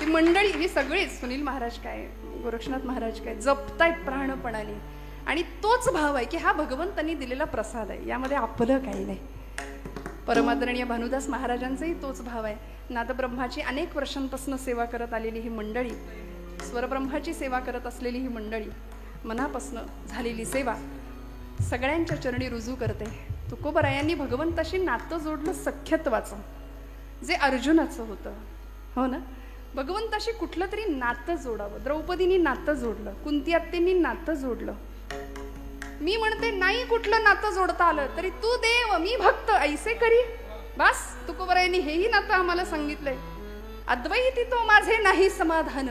ती मंडळी ही सगळीच सुनील महाराज काय गोरक्षनाथ महाराज काय जपतायत प्राणपणाने आणि तोच भाव आहे की हा भगवंतांनी दिलेला प्रसाद आहे यामध्ये आपलं काही नाही परमादरणीय भानुदास महाराजांचाही तोच भाव आहे नादब्रह्माची अनेक वर्षांपासून सेवा करत आलेली ही मंडळी स्वरब्रह्माची सेवा करत असलेली ही मंडळी मनापासनं झालेली सेवा सगळ्यांच्या चरणी रुजू करते तुकोबरायांनी भगवंताशी नातं जोडलं सख्यत्वाचं जे अर्जुनाचं होतं हो ना भगवंताशी कुठलं तरी नातं जोडावं द्रौपदीनी नातं जोडलं कुंती आत्तेंनी नातं जोडलं मी म्हणते नाही कुठलं नातं जोडता आलं तरी तू देव मी भक्त ऐसे करी बस तुकोबरायांनी हेही नातं आम्हाला सांगितलंय अद्वैती तो माझे नाही समाधान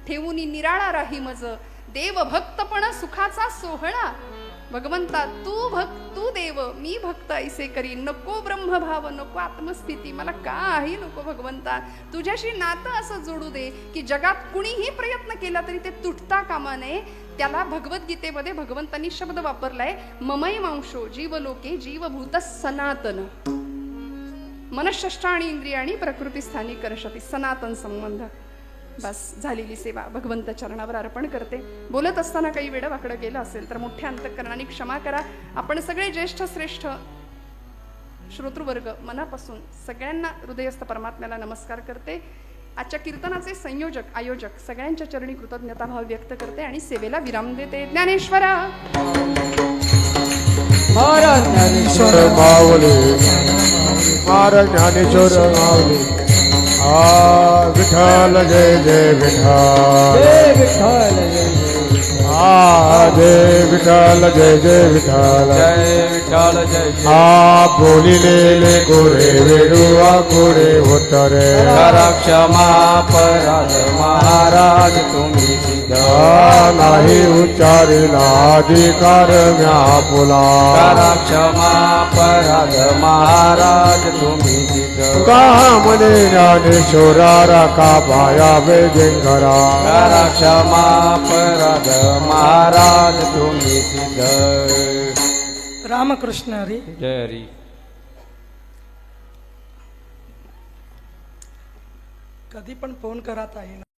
ठेवून निराळा राही मज देव भक्तपण सुखाचा सोहळा भगवंता तू देव मी भक्त ऐसे करी नको ब्रह्मभाव नको आत्मस्थिती मला काही नको भगवंता तुझ्याशी नातं असं जोडू दे की जगात कुणीही प्रयत्न केला तरी ते तुटता कामा नये त्याला भगवद्गीतेमध्ये भगवंतांनी शब्द वापरलाय ममई मांशो जीवलोके जीवभूत सनातन मनःषष्ठ आणि इंद्रियाणी प्रकृती स्थानी करशती सनातन संबंध बस झालेली सेवा भगवंत चरणावर अर्पण करते बोलत असताना काही वेळ वाकडं गेलं असेल तर मोठ्या अंतःकरणाने क्षमा करा आपण सगळे ज्येष्ठ श्रेष्ठ श्रोतृवर्ग मनापासून सगळ्यांना हृदयस्थ परमात्म्याला नमस्कार करते आजच्या कीर्तनाचे संयोजक आयोजक सगळ्यांच्या चरणी कृतज्ञताभाव व्यक्त करते आणि सेवेला विराम देते ज्ञानेश्वरा महाराज ज्ञानेश्वर माऊली महाराज ज्ञानेश्वर माऊली विठ्ठल जय जय विठ्ठल जय विठ्ठल जय विठ्ठल जय जय विठ्ठल जय विठ्ठल जय जय बोलिलेले गोरे वेडुआ गोरे होतरे करा क्षमा पराध महाराज तुम्ही सिद्ध नाही उच्चारिला अधिकार म्या पुला करा क्षमा पराध महाराज तुम्ही सिद्ध का म्हणे ज्ञानेश्वरा राखा पाया वेगेंकरा करा क्षमा पराध महाराज तुम्ही सिद्ध रामकृष्ण हरी जय हरी कधी पण फोन करा ताईंना